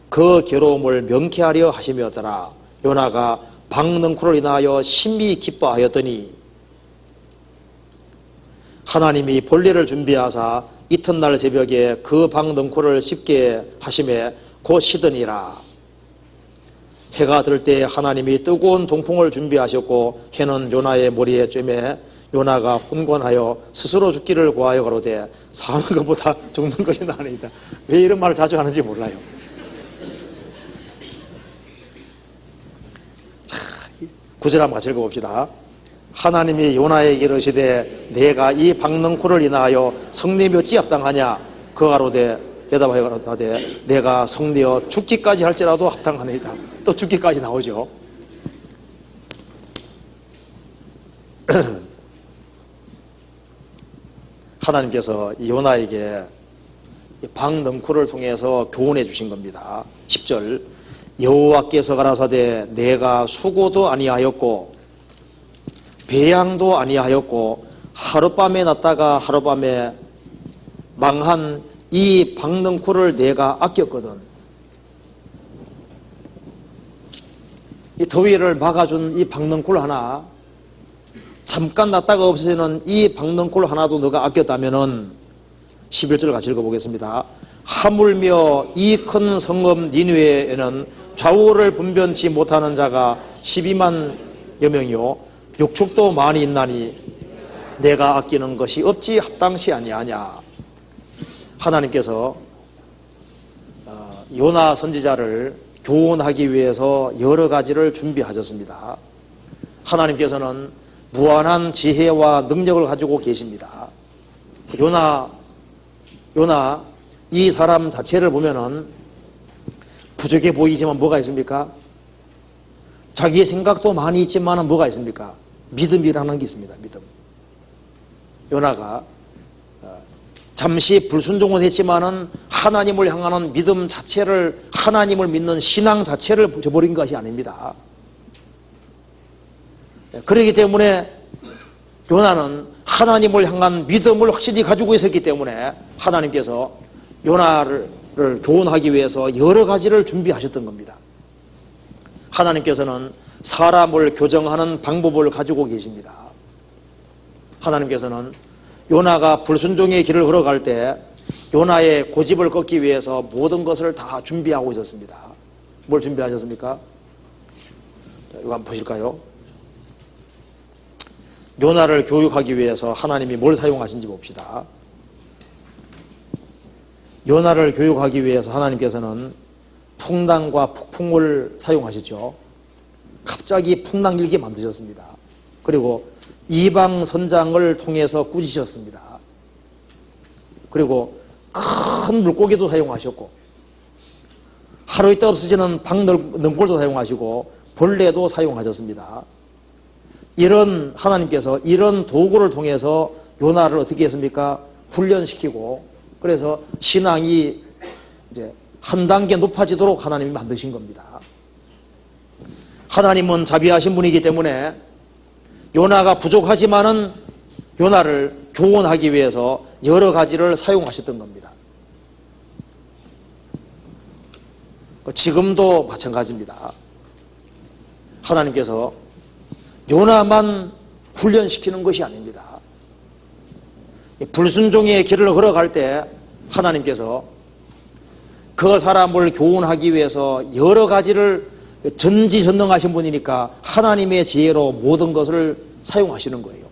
A: 그 괴로움을 명쾌하려 하심이었더라. 요나가 박능쿨을 인하여 심히 기뻐하였더니 하나님이 본래를 준비하사 이튿날 새벽에 그 박능쿨을 씹게 하심에 곧 시드니라. 해가 들 때 하나님이 뜨거운 동풍을 준비하셨고 해는 요나의 머리에 쬐매 요나가 혼곤하여 스스로 죽기를 구하여 가로되 사는 것보다 죽는 것이 나으니이다. 왜 이런 말을 자주 하는지 몰라요. 자, 9절 한번 같이 읽어봅시다. 하나님이 요나에게 이르시되 내가 이 박능쿨을 인하여 성냄이 어찌 합당하냐. 그 가로되 대답하여 가로되 내가 성내어 죽기까지 할지라도 합당하니이다. 또 죽기까지 나오죠. 하나님께서 요나에게 박능쿨을 통해서 교훈해 주신 겁니다. 10절 여호와께서 가라사대 내가 수고도 아니하였고 배양도 아니하였고 하룻밤에 났다가 하룻밤에 망한 이 박넝쿨을 내가 아꼈거든. 이 더위를 막아준 이 박넝쿨 하나, 잠깐 났다가 없어지는 이 박넝쿨 하나도 너가 아꼈다면은 11절 같이 읽어보겠습니다. 하물며 이 큰 성읍 니느웨에는 좌우를 분변치 못하는 자가 12만여 명이요 육축도 많이 있나니 내가 아끼는 것이 없지 합당치 아니하냐. 하나님께서 요나 선지자를 교훈하기 위해서 여러 가지를 준비하셨습니다. 하나님께서는 무한한 지혜와 능력을 가지고 계십니다. 요나 이 사람 자체를 보면은 부족해 보이지만 뭐가 있습니까? 자기의 생각도 많이 있지만 뭐가 있습니까? 믿음이라는 게 있습니다. 믿음. 요나가 잠시 불순종은 했지만은 하나님을 향하는 믿음 자체를, 하나님을 믿는 신앙 자체를 저버린 것이 아닙니다. 그렇기 때문에 요나는 하나님을 향한 믿음을 확실히 가지고 있었기 때문에 하나님께서 요나를 교훈하기 위해서 여러 가지를 준비하셨던 겁니다. 하나님께서는 사람을 교정하는 방법을 가지고 계십니다. 하나님께서는 요나가 불순종의 길을 걸어갈 때 요나의 고집을 꺾기 위해서 모든 것을 다 준비하고 있었습니다. 뭘 준비하셨습니까? 이거 한번 보실까요? 요나를 교육하기 위해서 하나님이 뭘 사용하신지 봅시다. 요나를 교육하기 위해서 하나님께서는 풍랑과 폭풍을 사용하셨죠. 갑자기 풍랑 일게 만드셨습니다. 그리고 이방 선장을 통해서 꾸짖으셨습니다. 그리고 큰 물고기도 사용하셨고 하루 있다 없어지는 박넝쿨도 사용하시고 벌레도 사용하셨습니다. 이런 하나님께서 이런 도구를 통해서 요나를 어떻게 했습니까? 훈련시키고 그래서 신앙이 이제 한 단계 높아지도록 하나님이 만드신 겁니다. 하나님은 자비하신 분이기 때문에 요나가 부족하지만은 요나를 교훈하기 위해서 여러 가지를 사용하셨던 겁니다. 지금도 마찬가지입니다. 하나님께서 요나만 훈련시키는 것이 아닙니다. 불순종의 길을 걸어갈 때 하나님께서 그 사람을 교훈하기 위해서 여러 가지를 전지전능하신 분이니까 하나님의 지혜로 모든 것을 사용하시는 거예요.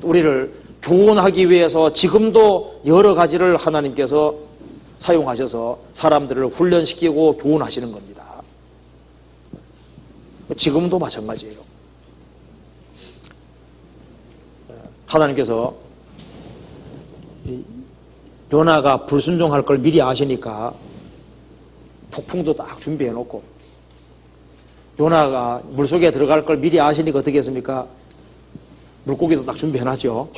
A: 우리를 교훈하기 위해서 지금도 여러 가지를 하나님께서 사용하셔서 사람들을 훈련시키고 교훈하시는 겁니다. 지금도 마찬가지예요. 하나님께서 요나가 불순종할 걸 미리 아시니까 폭풍도 딱 준비해 놓고 요나가 물속에 들어갈 걸 미리 아시니까 어떻게 했습니까? 물고기도 딱 준비해 놨죠.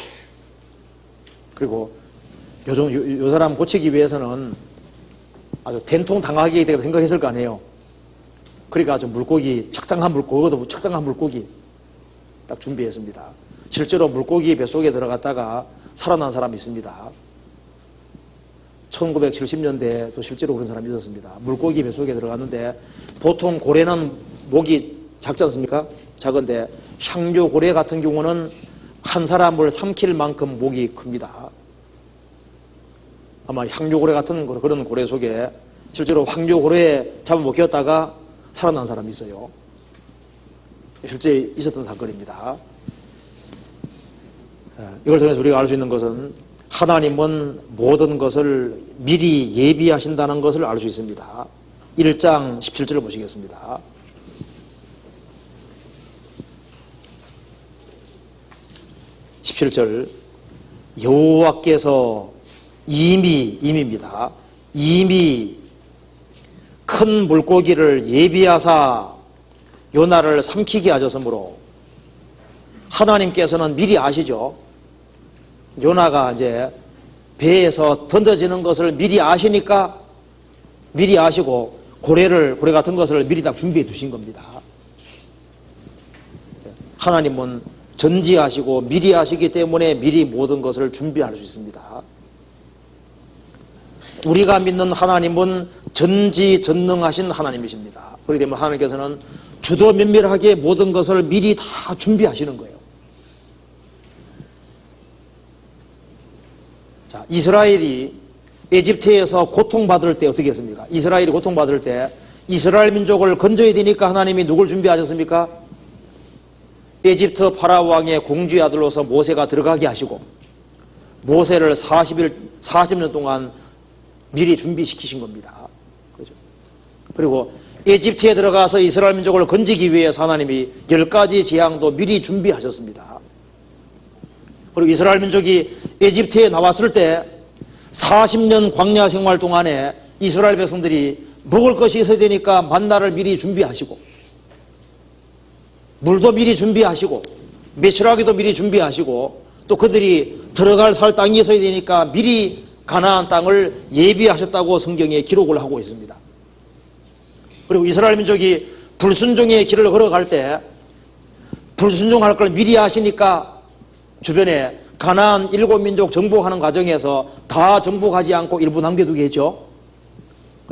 A: 그리고 요 사람 고치기 위해서는 아주 된통 당하게 되게 생각했을 거 아니에요. 그러니까 아주 물고기, 적당한 물고기 딱 준비했습니다. 실제로 물고기 뱃속에 들어갔다가 살아난 사람이 있습니다. 1970년대에도 실제로 그런 사람이 있었습니다. 물고기 뱃속에 들어갔는데 보통 고래는 목이 작지 않습니까? 작은데 향조고래 같은 경우는 한 사람을 삼킬 만큼 목이 큽니다. 아마 향조고래 같은 그런 고래 속에 실제로 향조고래에 잡아먹혔다가 살아난 사람이 있어요. 실제 있었던 사건입니다. 이걸 통해서 우리가 알 수 있는 것은 하나님은 모든 것을 미리 예비하신다는 것을 알 수 있습니다. 1장 17절을 보시겠습니다. 여호와께서 이미입니다. 이미 큰 물고기를 예비하사 요나를 삼키게 하셨으므로 하나님께서는 미리 아시죠. 요나가 이제 배에서 던져지는 것을 미리 아시니까 미리 아시고 고래 같은 것을 미리 다 준비해 두신 겁니다. 하나님은 전지하시고 미리 하시기 때문에 미리 모든 것을 준비할 수 있습니다. 우리가 믿는 하나님은 전지전능하신 하나님이십니다. 그렇기 때문에 하나님께서는 주도면밀하게 모든 것을 미리 다 준비하시는 거예요. 자, 이스라엘이 에집트에서 고통받을 때 어떻게 했습니까? 이스라엘이 고통받을 때 이스라엘 민족을 건져야 되니까 하나님이 누굴 준비하셨습니까? 에집트 파라오 왕의 공주의 아들로서 모세가 들어가게 하시고 모세를 40년 동안 미리 준비시키신 겁니다. 그렇죠? 그리고 에집트에 들어가서 이스라엘 민족을 건지기 위해서 하나님이 10가지 재앙도 미리 준비하셨습니다. 그리고 이스라엘 민족이 에집트에 나왔을 때 40년 광야 생활 동안에 이스라엘 백성들이 먹을 것이 있어야 되니까 만나를 미리 준비하시고 물도 미리 준비하시고 메추라기도 미리 준비하시고 또 그들이 들어갈 살 땅이 있어야 되니까 미리 가나안 땅을 예비하셨다고 성경에 기록을 하고 있습니다. 그리고 이스라엘 민족이 불순종의 길을 걸어갈 때 불순종할 걸 미리 하시니까 주변에 가나안 7민족 정복하는 과정에서 다 정복하지 않고 일부 남겨두게 했죠.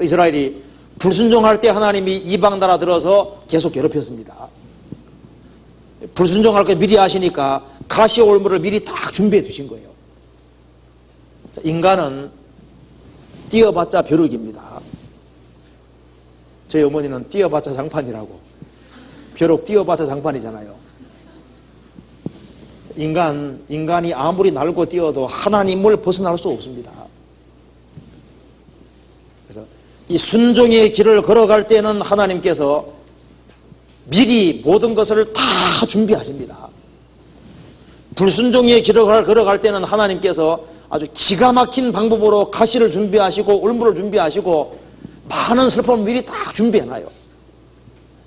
A: 이스라엘이 불순종할 때 하나님이 이방 나라 들어서 계속 괴롭혔습니다. 불순종할 걸 미리 하시니까 가시올무를 미리 딱 준비해 두신 거예요. 인간은 뛰어봤자 벼룩입니다. 저희 어머니는 뛰어봤자 장판이라고. 벼룩 뛰어봤자 장판이잖아요. 인간이 아무리 날고 뛰어도 하나님을 벗어날 수 없습니다. 그래서 이 순종의 길을 걸어갈 때는 하나님께서 미리 모든 것을 다 준비하십니다. 불순종의 길을 걸어갈 때는 하나님께서 아주 기가 막힌 방법으로 가시를 준비하시고 울무를 준비하시고 많은 슬픔을 미리 딱 준비해놔요.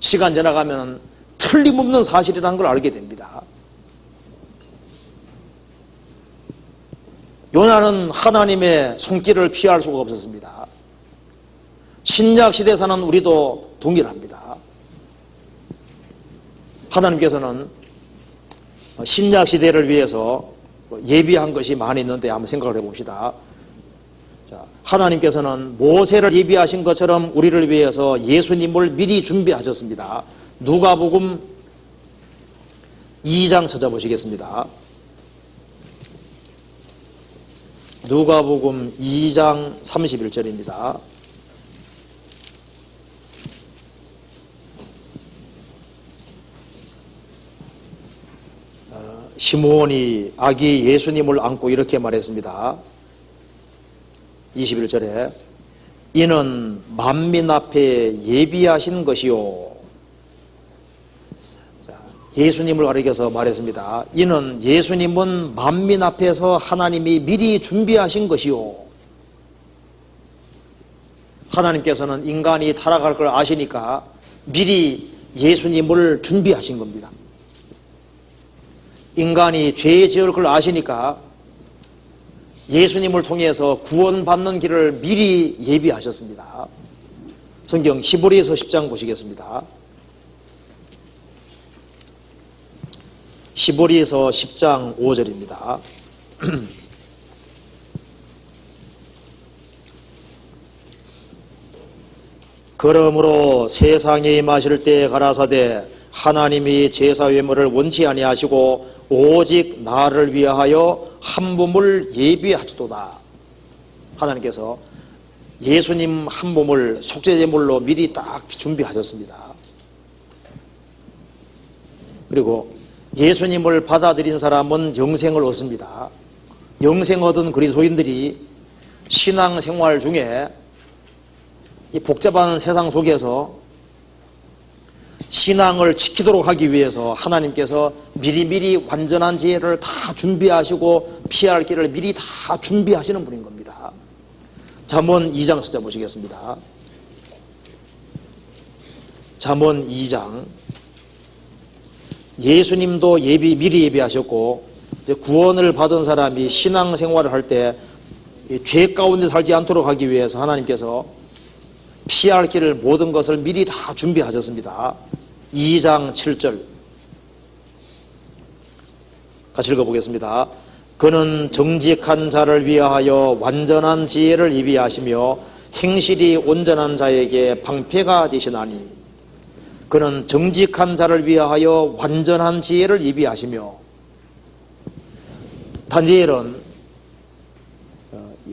A: 시간 지나가면 틀림없는 사실이라는 걸 알게 됩니다. 요나는 하나님의 손길을 피할 수가 없었습니다. 신약 시대에 사는 우리도 동일합니다. 하나님께서는 신약 시대를 위해서 예비한 것이 많이 있는데 한번 생각을 해봅시다. 자, 하나님께서는 모세를 예비하신 것처럼 우리를 위해서 예수님을 미리 준비하셨습니다. 누가복음 2장 찾아보시겠습니다. 누가복음 2장 31절입니다. 시므온이 아기 예수님을 안고 이렇게 말했습니다. 21절에 이는 만민 앞에 예비하신 것이요. 예수님을 가리켜서 말했습니다. 이는 예수님은 만민 앞에서 하나님이 미리 준비하신 것이요. 하나님께서는 인간이 타락할 걸 아시니까 미리 예수님을 준비하신 겁니다. 인간이 죄 지을 걸 아시니까 예수님을 통해서 구원받는 길을 미리 예비하셨습니다. 성경 히브리서 10장 보시겠습니다. 히브리서 10장 5절입니다. 그러므로 세상에 임하실 때 가라사대 하나님이 제사 예물을 원치 아니하시고 오직 나를 위하여 한 몸을 예비하시도다. 하나님께서 예수님 한 몸을 속죄제물로 미리 딱 준비하셨습니다. 그리고 예수님을 받아들인 사람은 영생을 얻습니다. 영생 얻은 그리스도인들이 신앙생활 중에 이 복잡한 세상 속에서 신앙을 지키도록 하기 위해서 하나님께서 미리미리 완전한 지혜를 다 준비하시고 피할 길을 미리 다 준비하시는 분인 겁니다. 잠언 2장 찾아보시겠습니다. 잠언 2장. 예수님도 미리 예비하셨고 구원을 받은 사람이 신앙생활을 할 때 죄 가운데 살지 않도록 하기 위해서 하나님께서 피할 길을 모든 것을 미리 다 준비하셨습니다. 2장 7절 같이 읽어보겠습니다. 그는 정직한 자를 위하여 완전한 지혜를 예비하시며 행실이 온전한 자에게 방패가 되시나니, 그는 정직한 자를 위하여 완전한 지혜를 예비하시며, 다니엘은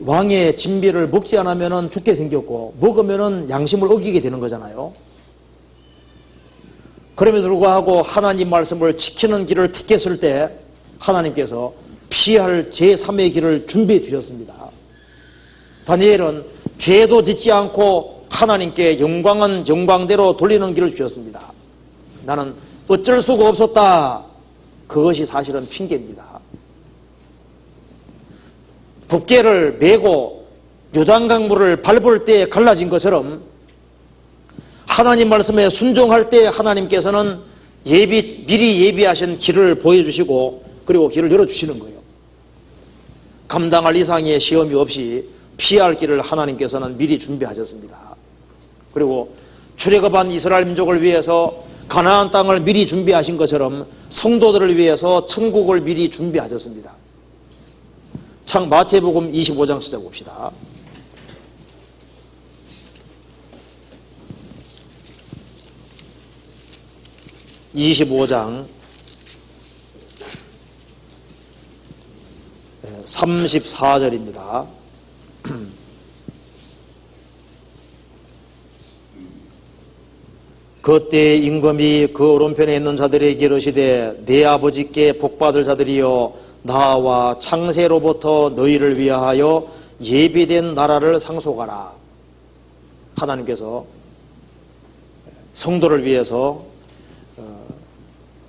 A: 왕의 진비를 먹지 않으면 죽게 생겼고 먹으면 양심을 어기게 되는 거잖아요. 그럼에도 불구하고 하나님 말씀을 지키는 길을 택했을 때 하나님께서 피할 제3의 길을 준비해 주셨습니다. 다니엘은 죄도 짓지 않고 하나님께 영광은 영광대로 돌리는 길을 주셨습니다. 나는 어쩔 수가 없었다. 그것이 사실은 핑계입니다. 붓개를 메고 요단강물을 밟을 때 갈라진 것처럼 하나님 말씀에 순종할 때 하나님께서는 미리 예비하신 길을 보여주시고 그리고 길을 열어주시는 거예요. 감당할 이상의 시험이 없이 피할 길을 하나님께서는 미리 준비하셨습니다. 그리고 출애굽한 이스라엘 민족을 위해서 가나안 땅을 미리 준비하신 것처럼 성도들을 위해서 천국을 미리 준비하셨습니다. 창 마태복음 25장 시작 봅시다. (25장) 34절입니다. 그때 임금이 그 오른편에 있는 자들에게 이르시되 내 아버지께 복받을 자들이여 나와 창세로부터 너희를 위하여 예비된 나라를 상속하라. 하나님께서 성도를 위해서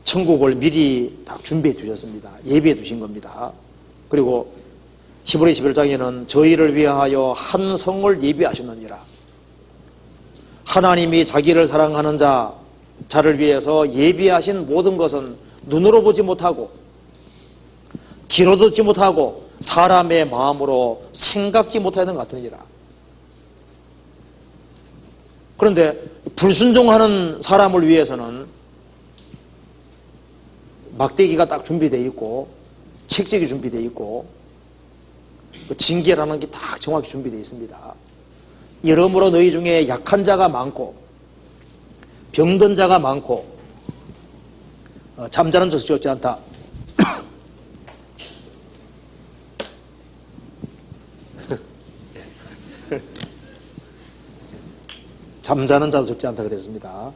A: 천국을 미리 다 준비해 두셨습니다. 예비해 두신 겁니다. 그리고 히브리 11장에는 저희를 위하여 한 성을 예비하셨느니라. 하나님이 자기를 사랑하는 자를 위해서 예비하신 모든 것은 눈으로 보지 못하고 귀로 듣지 못하고 사람의 마음으로 생각지 못하는 것 같으니라. 그런데 불순종하는 사람을 위해서는 막대기가 딱 준비되어 있고 책찍이 준비되어 있고 징계라는 게 딱 정확히 준비되어 있습니다. 이러므로 너희 중에 약한 자가 많고 병든 자가 많고 잠자는 자도 적지 않다. 잠자는 자도 적지 않다 그랬습니다.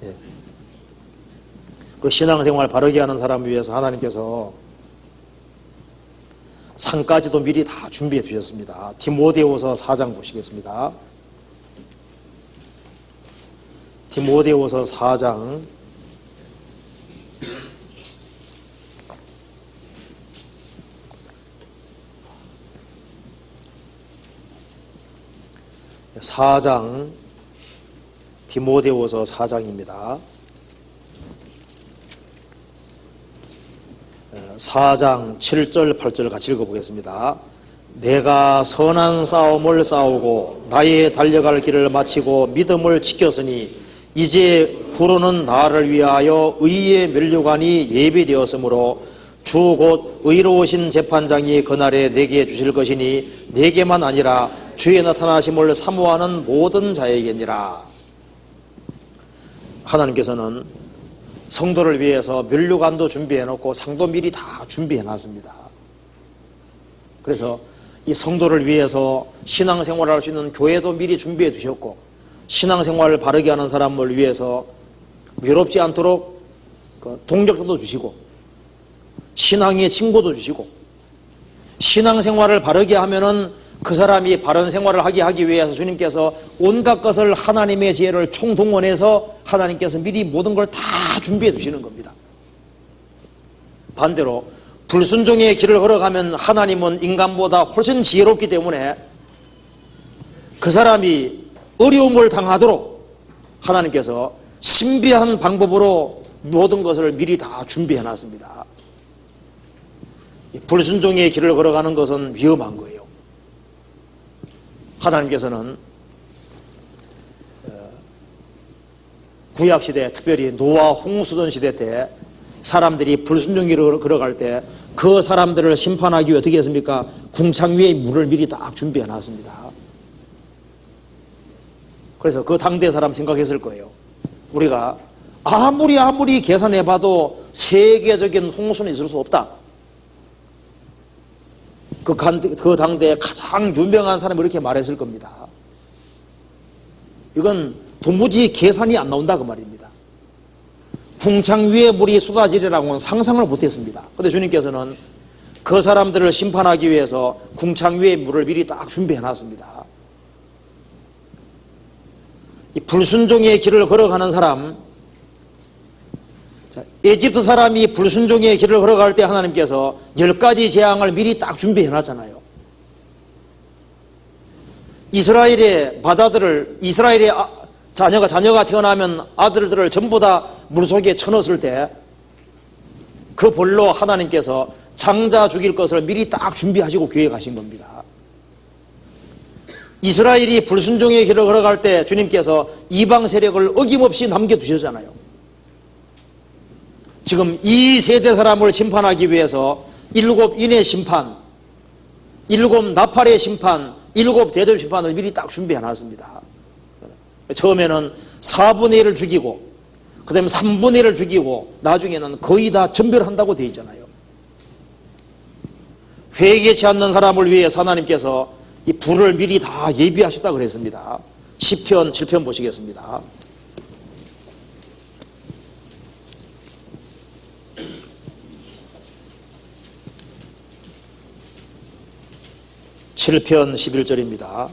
A: 예. 그 신앙생활 바르게 하는 사람을 위해서 하나님께서 상까지도 미리 다 준비해 주셨습니다. 디모데후서 4장 보시겠습니다. 디모데후서 4장 4장 디모데후서 4장입니다. 4장 7절 8절 같이 읽어보겠습니다. 내가 선한 싸움을 싸우고 나의 달려갈 길을 마치고 믿음을 지켰으니 이제 후로는 나를 위하여 의의 면류관이 예비되었으므로 주 곧 의로우신 재판장이 그날에 내게 주실 것이니 내게만 아니라 주의 나타나심을 사모하는 모든 자에게니라. 하나님께서는 성도를 위해서 면류관도 준비해놓고 상도 미리 다 준비해놨습니다. 그래서 이 성도를 위해서 신앙생활을 할 수 있는 교회도 미리 준비해 두셨고 신앙생활을 바르게 하는 사람을 위해서 외롭지 않도록 동력도 주시고 신앙의 친구도 주시고 신앙생활을 바르게 하면은 그 사람이 바른 생활을 하기 위해서 주님께서 온갖 것을 하나님의 지혜를 총동원해서 하나님께서 미리 모든 걸 다 준비해 두시는 겁니다. 반대로 불순종의 길을 걸어가면 하나님은 인간보다 훨씬 지혜롭기 때문에 그 사람이 어려움을 당하도록 하나님께서 신비한 방법으로 모든 것을 미리 다 준비해 놨습니다. 불순종의 길을 걸어가는 것은 위험한 거예요. 하나님께서는 구약시대, 특별히 노아 홍수던 시대 때 사람들이 불순종의 길을 걸어갈 때 그 사람들을 심판하기 위해 어떻게 했습니까? 궁창 위에 물을 미리 딱 준비해 놨습니다. 그래서 그 당대 사람 생각했을 거예요. 우리가 아무리 계산해봐도 세계적인 홍수는 있을 수 없다. 그 당대에 가장 유명한 사람이 이렇게 말했을 겁니다. 이건 도무지 계산이 안 나온다 그 말입니다. 궁창 위에 물이 쏟아지리라고는 상상을 못했습니다. 그런데 주님께서는 그 사람들을 심판하기 위해서 궁창 위에 물을 미리 딱 준비해 놨습니다. 이 불순종의 길을 걸어가는 사람, 에집트 사람이 불순종의 길을 걸어갈 때 하나님께서 10가지 재앙을 미리 딱 준비해 놨잖아요. 이스라엘의 자녀가 태어나면 아들들을 전부 다 물속에 쳐넣었을 때 그 벌로 하나님께서 장자 죽일 것을 미리 딱 준비하시고 계획하신 겁니다. 이스라엘이 불순종의 길을 걸어갈 때 주님께서 이방 세력을 어김없이 남겨두셨잖아요. 지금 이 세대 사람을 심판하기 위해서 7인의 심판, 7 나팔의 심판, 7 대접 심판을 미리 딱 준비해 놨습니다. 처음에는 4분의 1을 죽이고 그 다음에 3분의 1을 죽이고 나중에는 거의 다 전멸한다고 되어 있잖아요. 회개치 않는 사람을 위해 하나님께서 이 불을 미리 다 예비하셨다고 그랬습니다. 시편 7편 보시겠습니다. (7편) 11절입니다.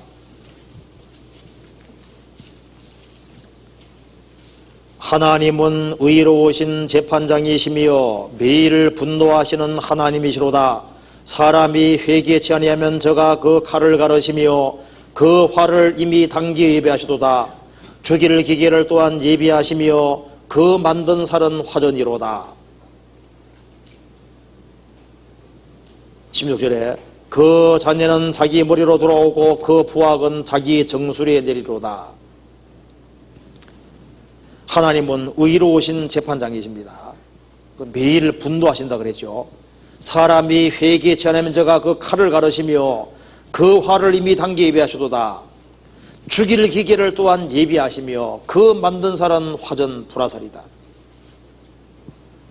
A: 하나님은 의로우신 재판장이시며 매일 분노하시는 하나님이시로다. 사람이 회개치 아니하면 저가 그 칼을 가르시며 그 활을 이미 당기에 예비하시도다. 죽일 기계를 또한 예비하시며 그 만든 살은 화전이로다. 16절에 그 잔해는 자기 머리로 돌아오고 그 부학은 자기 정수리에 내리로다. 하나님은 의로우신 재판장이십니다. 매일 분노하신다 그랬죠. 사람이 회개치 않으면 저가 그 칼을 가르시며 그 활을 이미 당기에 예비하시도다. 죽일 기계를 또한 예비하시며 그 만든 살은 화전 불화살이다.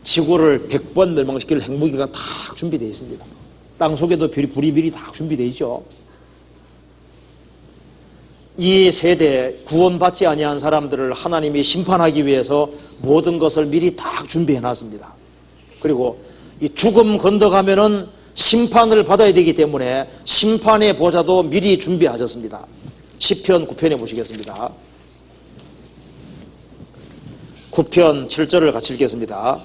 A: 지구를 100번 멸망시킬 핵무기가 다 준비되어 있습니다. 땅속에도 불이 미리 다 준비되어 있죠. 이 세대 구원받지 아니한 사람들을 하나님이 심판하기 위해서 모든 것을 미리 딱 준비해 놨습니다. 그리고 이 죽음 건너가면은 심판을 받아야 되기 때문에 심판의 보좌도 미리 준비하셨습니다. 시편 9편에 보시겠습니다. 9편 7절을 같이 읽겠습니다.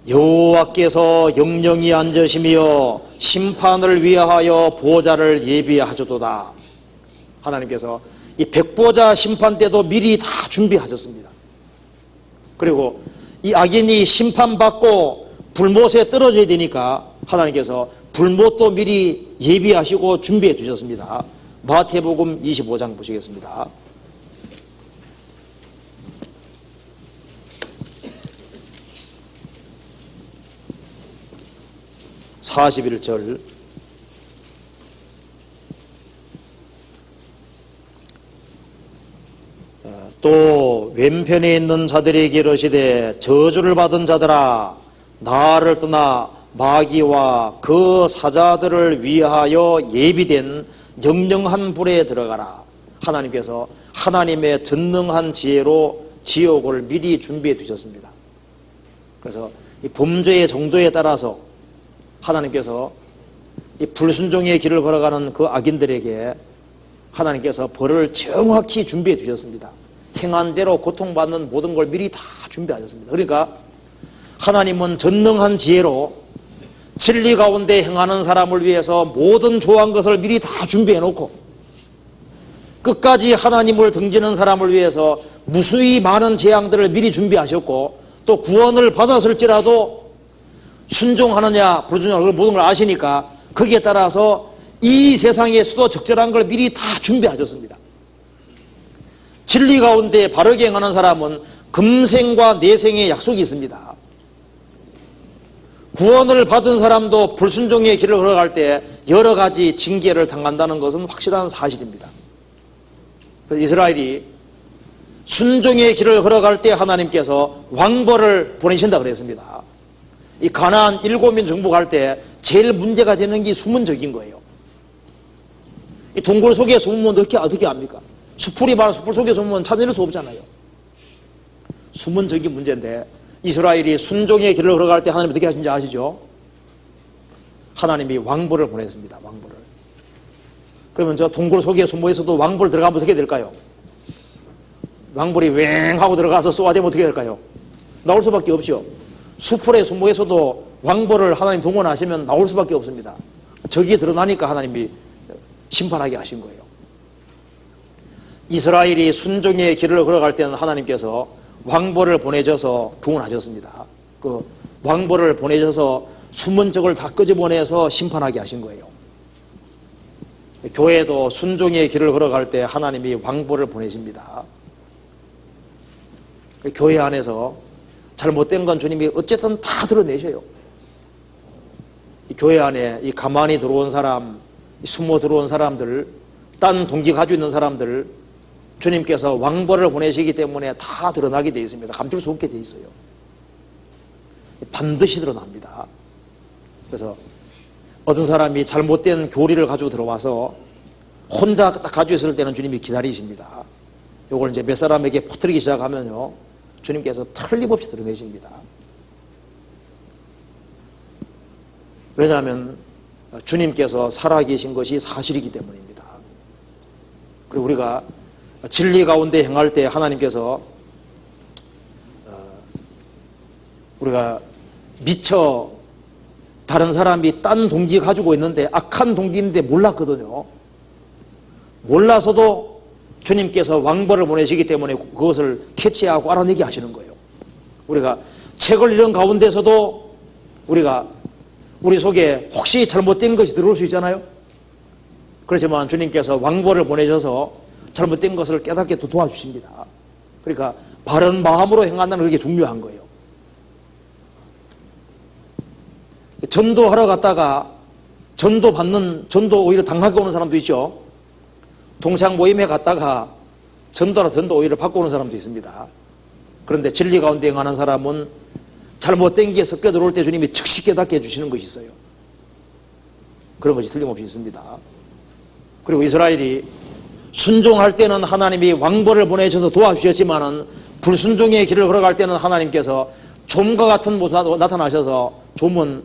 A: 여호와께서 영영히 앉으시며 심판을 위하여 보좌를 예비하셨도다. 하나님께서 이 백보자 심판 때도 미리 다 준비하셨습니다. 그리고 이 악인이 심판받고 불못에 떨어져야 되니까 하나님께서 불못도 미리 예비하시고 준비해 두셨습니다. 마태복음 25장 보시겠습니다. 41절 또 왼편에 있는 자들에게 이르시되 저주를 받은 자들아 나를 떠나 마귀와 그 사자들을 위하여 예비된 영영한 불에 들어가라. 하나님께서 하나님의 전능한 지혜로 지옥을 미리 준비해 두셨습니다. 그래서 이 범죄의 정도에 따라서 하나님께서 이 불순종의 길을 걸어가는 그 악인들에게 하나님께서 벌을 정확히 준비해 두셨습니다. 행한 대로 고통받는 모든 걸 미리 다 준비하셨습니다. 그러니까 하나님은 전능한 지혜로 진리 가운데 행하는 사람을 위해서 모든 좋아한 것을 미리 다 준비해 놓고 끝까지 하나님을 등지는 사람을 위해서 무수히 많은 재앙들을 미리 준비하셨고 또 구원을 받았을지라도 순종하느냐 불순종하느냐 모든 걸 아시니까 거기에 따라서 이 세상에서도 적절한 걸 미리 다 준비하셨습니다. 진리 가운데 바르게 행하는 사람은 금생과 내생의 약속이 있습니다. 구원을 받은 사람도 불순종의 길을 걸어갈 때 여러 가지 징계를 당한다는 것은 확실한 사실입니다. 그래서 이스라엘이 순종의 길을 걸어갈 때 하나님께서 왕벌을 보내신다 그랬습니다. 이 가나안 7민 정복할 때 제일 문제가 되는 게 수문적인 거예요. 이 동굴 속에 숨으면 어떻게 합니까? 수풀이 많아 수풀 속에 숨으면 찾아낼 수 없잖아요. 수문적인 문제인데 이스라엘이 순종의 길을 걸어갈 때 하나님 어떻게 하신지 아시죠? 하나님이 왕벌을 보냈습니다. 왕벌을. 그러면 저 동굴 속에 숨어 있어도 왕벌 들어가면 어떻게 될까요? 왕벌이 웽 하고 들어가서 쏘아대면 어떻게 될까요? 나올 수밖에 없죠. 수풀에 숨어 있어도 왕벌을 하나님 동원하시면 나올 수밖에 없습니다. 적이 드러나니까 하나님이 심판하게 하신 거예요. 이스라엘이 순종의 길을 걸어갈 때는 하나님께서 왕벌을 보내셔서 구원하셨습니다. 그 왕벌을 보내셔서 숨은 적을 다 끄집어내서 심판하게 하신 거예요. 교회도 순종의 길을 걸어갈 때 하나님이 왕벌을 보내십니다. 교회 안에서 잘못된 건 주님이 어쨌든 다 드러내셔요. 교회 안에 이 가만히 들어온 사람, 숨어 들어온 사람들, 딴 동기 가지고 있는 사람들 주님께서 왕벌을 보내시기 때문에 다 드러나게 되어 있습니다. 감출 수 없게 되어 있어요. 반드시 드러납니다. 그래서 어떤 사람이 잘못된 교리를 가지고 들어와서 혼자 딱 가지고 있을 때는 주님이 기다리십니다. 이걸 이제 몇 사람에게 퍼뜨리기 시작하면요, 주님께서 틀림없이 드러내십니다. 왜냐하면 주님께서 살아계신 것이 사실이기 때문입니다. 그리고 우리가 진리 가운데 행할 때 하나님께서 우리가 미처 다른 사람이 딴 동기 가지고 있는데 악한 동기인데 몰랐거든요. 몰라서도 주님께서 왕벌을 보내시기 때문에 그것을 캐치하고 알아내게 하시는 거예요. 우리가 책을 읽는 가운데서도 우리 속에 혹시 잘못된 것이 들어올 수 있잖아요. 그렇지만 주님께서 왕벌을 보내셔서 잘못된 것을 깨닫게 도와주십니다. 그러니까 바른 마음으로 행한다는 게 중요한 거예요. 전도하러 갔다가 전도 오히려 당하게 오는 사람도 있죠. 동창 모임에 갔다가 전도 오히려 받고 오는 사람도 있습니다. 그런데 진리 가운데 행하는 사람은 잘못된 게 섞여 들어올 때 주님이 즉시 깨닫게 해주시는 것이 있어요. 그런 것이 틀림없이 있습니다. 그리고 이스라엘이 순종할 때는 하나님이 왕벌을 보내셔서 도와주셨지만은 불순종의 길을 걸어갈 때는 하나님께서 좀과 같은 모습으로 나타나셔서 좀은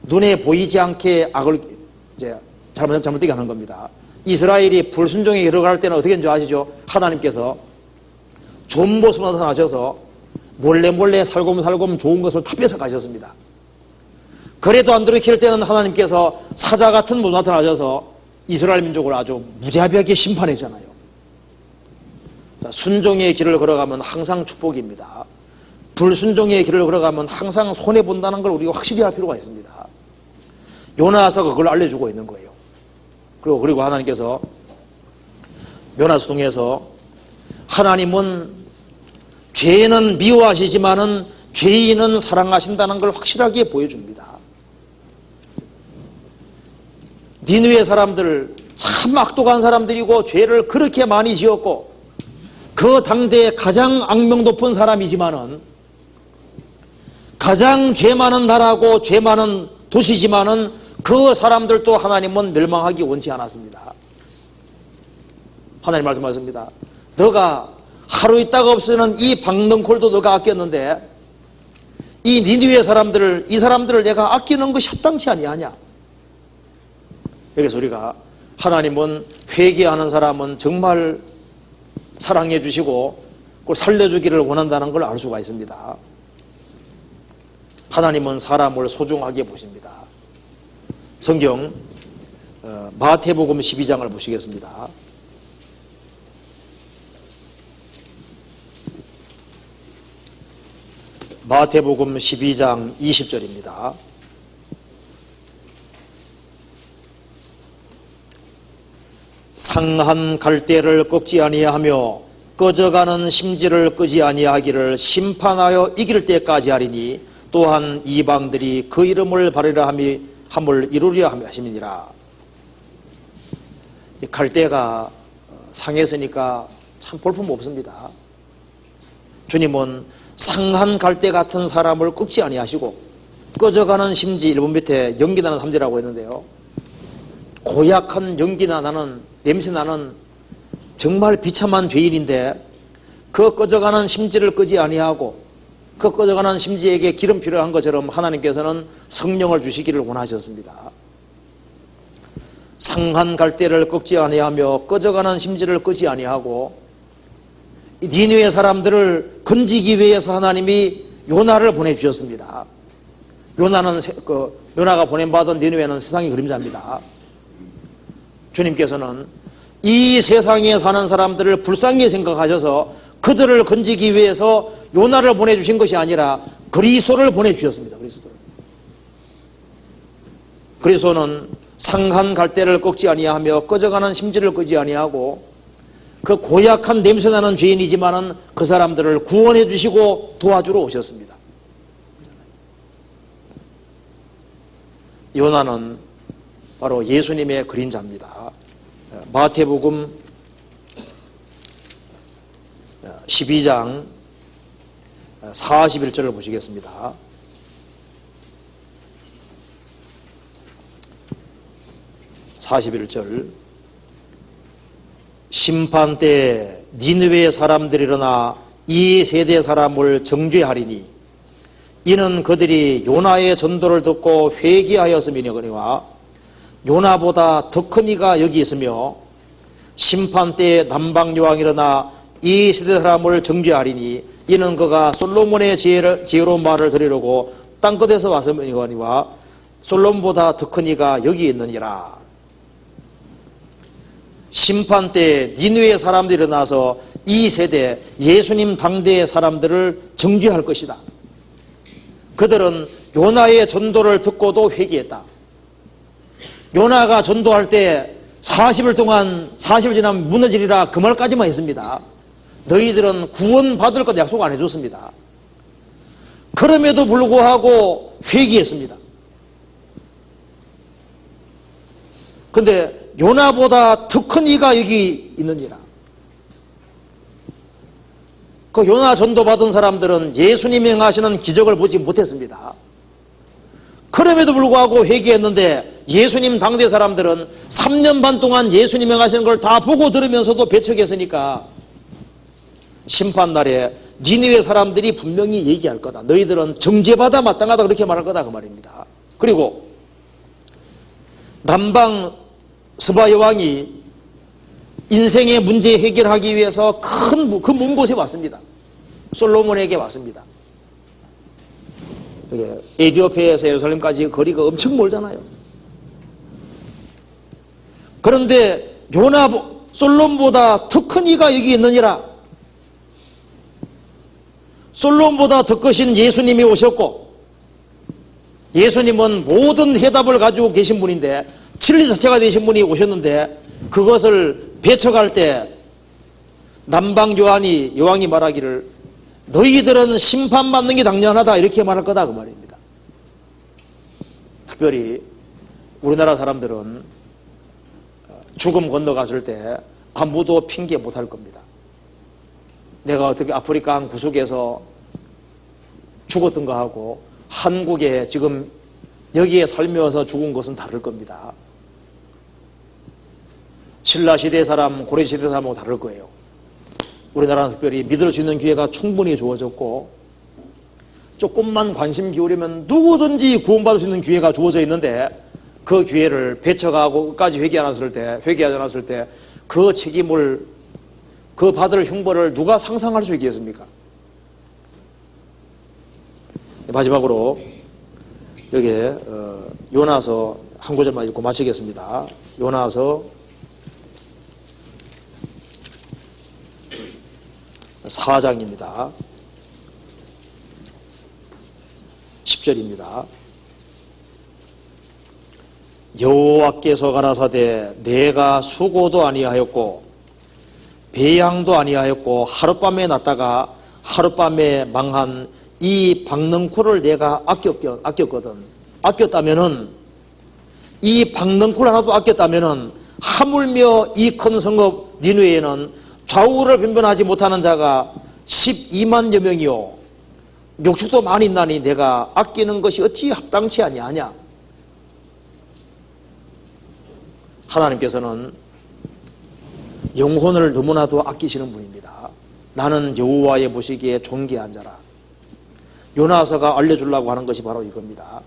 A: 눈에 보이지 않게 악을 이제 잘못되게 하는 겁니다. 이스라엘이 불순종의 길을 걸어갈 때는 어떻게 했는지 아시죠? 하나님께서 좀 모습으로 나타나셔서 몰래 살곰살곰 좋은 것을 다 뺏어 가셨습니다. 그래도 안 들어킬 때는 하나님께서 사자 같은 모습으로 나타나셔서 이스라엘 민족을 아주 무자비하게 심판했잖아요. 순종의 길을 걸어가면 항상 축복입니다. 불순종의 길을 걸어가면 항상 손해본다는 걸 우리가 확실히 할 필요가 있습니다. 요나서가 그걸 알려주고 있는 거예요. 그리고 하나님께서 요나서 통해서 하나님은 죄는 미워하시지만은 죄인은 사랑하신다는 걸 확실하게 보여줍니다. 니느웨 사람들 참 악독한 사람들이고 죄를 그렇게 많이 지었고 그 당대에 가장 악명 높은 사람이지만은 가장 죄 많은 나라고 죄 많은 도시지만은 그 사람들도 하나님은 멸망하기 원치 않았습니다. 하나님 말씀하십니다. 너가 하루 있다가 없으면 이 박넝콜도 너가 아꼈는데 이 니느웨 사람들을 이 사람들을 내가 아끼는 것이 합당치 아니하냐. 여기서 우리가 하나님은 회개하는 사람은 정말 사랑해 주시고 그걸 살려주기를 원한다는 걸 알 수가 있습니다. 하나님은 사람을 소중하게 보십니다. 성경 마태복음 12장을 보시겠습니다. 마태복음 12장 20절입니다. 상한 갈대를 꺾지 아니하며 꺼져가는 심지를 끄지 아니하기를 심판하여 이길 때까지 하리니 또한 이방들이 그 이름을 바르려 함을 이루려 하심이니라. 이 갈대가 상했으니까 참 볼품 없습니다. 주님은 상한 갈대 같은 사람을 꺾지 아니하시고 꺼져가는 심지, 일본 밑에 연기나는 삼지라고 했는데요, 고약한 연기나 나는 냄새나는 정말 비참한 죄인인데 그 꺼져가는 심지를 끄지 아니하고 그 꺼져가는 심지에게 기름 필요한 것처럼 하나님께서는 성령을 주시기를 원하셨습니다. 상한 갈대를 꺾지 아니하며 꺼져가는 심지를 끄지 아니하고 니느웨 사람들을 건지기 위해서 하나님이 요나를 보내주셨습니다. 요나가 보냄받은 니느웨는 세상의 그림자입니다. 주님께서는 이 세상에 사는 사람들을 불쌍히 생각하셔서 그들을 건지기 위해서 요나를 보내주신 것이 아니라 그리스도를 보내주셨습니다. 그리스도는 상한 갈대를 꺾지 아니하며 꺼져가는 심지를 끄지 아니하고 그 고약한 냄새나는 죄인이지만은 그 사람들을 구원해 주시고 도와주러 오셨습니다. 요나는 바로 예수님의 그림자입니다. 마태복음 12장 41절을 보시겠습니다. 심판 때에 니느웨 사람들이 일어나 이 세대 사람을 정죄하리니 이는 그들이 요나의 전도를 듣고 회개하였음이니거니와 요나보다 더 큰 이가 여기 있으며 심판 때에 남방요왕이 일어나 이 세대 사람을 정죄하리니 이는 그가 솔로몬의 지혜로운 말을 들으려고 땅끝에서 왔음이니거니와 솔로몬보다 더 큰 이가 여기 있느니라. 심판 때 니느웨 사람들이 일어나서 이 세대 예수님 당대의 사람들을 정죄할 것이다. 그들은 요나의 전도를 듣고도 회개했다. 요나가 전도할 때 40일 지나면 무너지리라 그 말까지만 했습니다. 너희들은 구원받을 것 약속 안 해줬습니다. 그럼에도 불구하고 회개했습니다. 근데 요나보다 더 큰 이가 여기 있느니라. 그 요나 전도 받은 사람들은 예수님이 행하시는 기적을 보지 못했습니다. 그럼에도 불구하고 회개했는데 예수님 당대 사람들은 3년 반 동안 예수님 행하시는 걸 다 보고 들으면서도 배척했으니까 심판날에 니느웨 사람들이 분명히 얘기할 거다. 너희들은 정죄받아 마땅하다 그렇게 말할 거다 그 말입니다. 그리고 남방 스바 여왕이 인생의 문제 해결하기 위해서 그 먼 곳에 왔습니다. 솔로몬에게 왔습니다. 에티오피아에서 예루살렘까지 거리가 엄청 멀잖아요. 그런데 솔로몬보다 더 큰 이가 여기 있느니라. 솔로몬보다 더 크신 예수님이 오셨고 예수님은 모든 해답을 가지고 계신 분인데 진리 자체가 되신 분이 오셨는데 그것을 배척할 때 남방 여왕이 말하기를 너희들은 심판받는 게 당연하다 이렇게 말할 거다 그 말입니다. 특별히 우리나라 사람들은 죽음 건너갔을 때 아무도 핑계 못할 겁니다. 내가 어떻게 아프리카 한 구석에서 죽었던가 하고 한국에 지금 여기에 살면서 죽은 것은 다를 겁니다. 신라시대 사람, 고려시대 사람하고 다를 거예요. 우리나라는 특별히 믿을 수 있는 기회가 충분히 주어졌고 조금만 관심 기울이면 누구든지 구원받을 수 있는 기회가 주어져 있는데 그 기회를 배척하고 끝까지 회개하지 않았을 때 그 책임을, 그 받을 형벌을 누가 상상할 수 있겠습니까? 마지막으로 여기에 요나서 한 구절만 읽고 마치겠습니다. 요나서 4장입니다. 10절입니다. 여호와께서 가라사대 내가 수고도 아니하였고 배양도 아니하였고 하룻밤에 났다가 하룻밤에 망한 이 박넝쿨을 내가 아꼈거든. 아꼈다면은, 이 박넝쿨 하나도 아꼈다면은 하물며 이 큰 성읍 니느웨에는 좌우를 변변하지 못하는 자가 12만여 명이요 욕축도 많이 있나니 내가 아끼는 것이 어찌 합당치 아니하냐. 하나님께서는 영혼을 너무나도 아끼시는 분입니다. 나는 여호와의 보시기에 존귀한 자라. 요나서가 알려주려고 하는 것이 바로 이겁니다.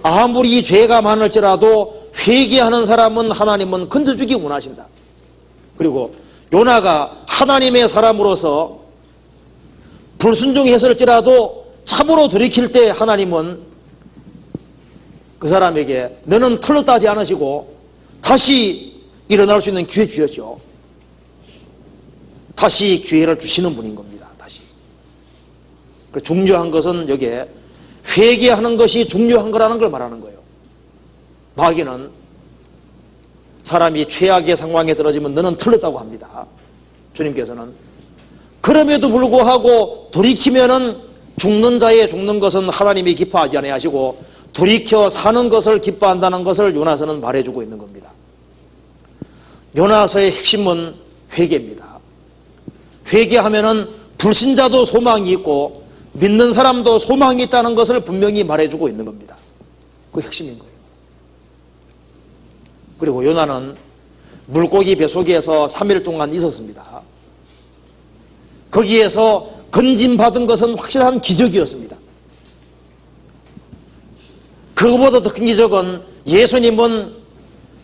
A: 아무리 죄가 많을지라도 회개하는 사람은 하나님은 건져주기 원하신다. 그리고 요나가 하나님의 사람으로서 불순종했을지라도 참으로 돌이킬 때 하나님은 그 사람에게 너는 틀렸다 하지 않으시고 다시 일어날 수 있는 기회 주셨죠. 다시 기회를 주시는 분인 겁니다. 다시. 중요한 것은 여기에 회개하는 것이 중요한 거라는 걸 말하는 거예요. 마귀는 사람이 최악의 상황에 떨어지면 너는 틀렸다고 합니다. 주님께서는 그럼에도 불구하고 돌이키면은 죽는 자의 죽는 것은 하나님이 기뻐하지 아니하시고 돌이켜 사는 것을 기뻐한다는 것을 요나서는 말해주고 있는 겁니다. 요나서의 핵심은 회개입니다. 회개하면은 불신자도 소망이 있고 믿는 사람도 소망이 있다는 것을 분명히 말해주고 있는 겁니다. 그 핵심인 거예요. 그리고 요나는 물고기 뱃속에서 3일 동안 있었습니다. 거기에서 건진받은 것은 확실한 기적이었습니다. 그것보다 더 큰 기적은 예수님은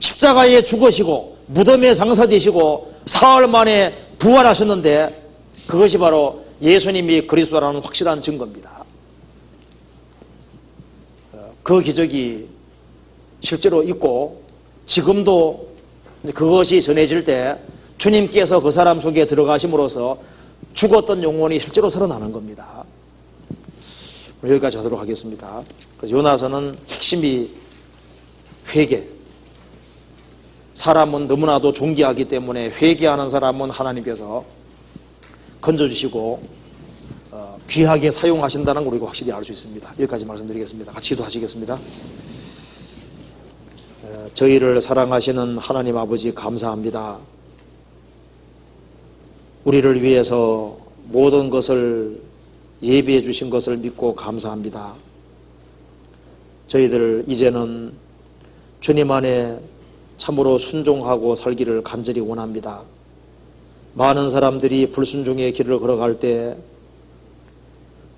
A: 십자가에 죽으시고 무덤에 장사되시고 사흘 만에 부활하셨는데 그것이 바로 예수님이 그리스도라는 확실한 증거입니다. 그 기적이 실제로 있고 지금도 그것이 전해질 때 주님께서 그 사람 속에 들어가심으로써 죽었던 영혼이 실제로 살아나는 겁니다. 여기까지 하도록 하겠습니다. 요나서는 핵심이 회개. 사람은 너무나도 존귀하기 때문에 회개하는 사람은 하나님께서 건져주시고 귀하게 사용하신다는 걸 우리가 확실히 알 수 있습니다. 여기까지 말씀드리겠습니다. 같이 기도하시겠습니다. 저희를 사랑하시는 하나님 아버지 감사합니다. 우리를 위해서 모든 것을 예비해 주신 것을 믿고 감사합니다. 저희들 이제는 주님 안에 참으로 순종하고 살기를 간절히 원합니다. 많은 사람들이 불순종의 길을 걸어갈 때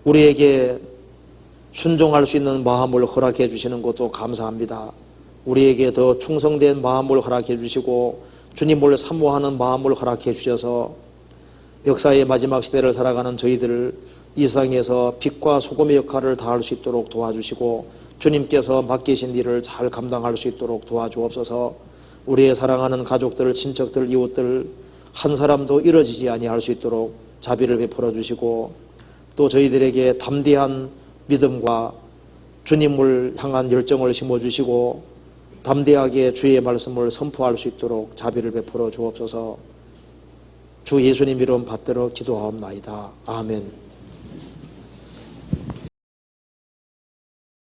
A: 우리에게 순종할 수 있는 마음을 허락해 주시는 것도 감사합니다. 우리에게 더 충성된 마음을 허락해 주시고 주님을 사모하는 마음을 허락해 주셔서 역사의 마지막 시대를 살아가는 저희들을 이 세상에서 빛과 소금의 역할을 다할 수 있도록 도와주시고 주님께서 맡기신 일을 잘 감당할 수 있도록 도와주옵소서. 우리의 사랑하는 가족들, 친척들, 이웃들 한 사람도 이뤄지지 아니할 수 있도록 자비를 베풀어 주시고 또 저희들에게 담대한 믿음과 주님을 향한 열정을 심어주시고 담대하게 주의 말씀을 선포할 수 있도록 자비를 베풀어 주옵소서. 주 예수님 이름 받들어 기도하옵나이다. 아멘.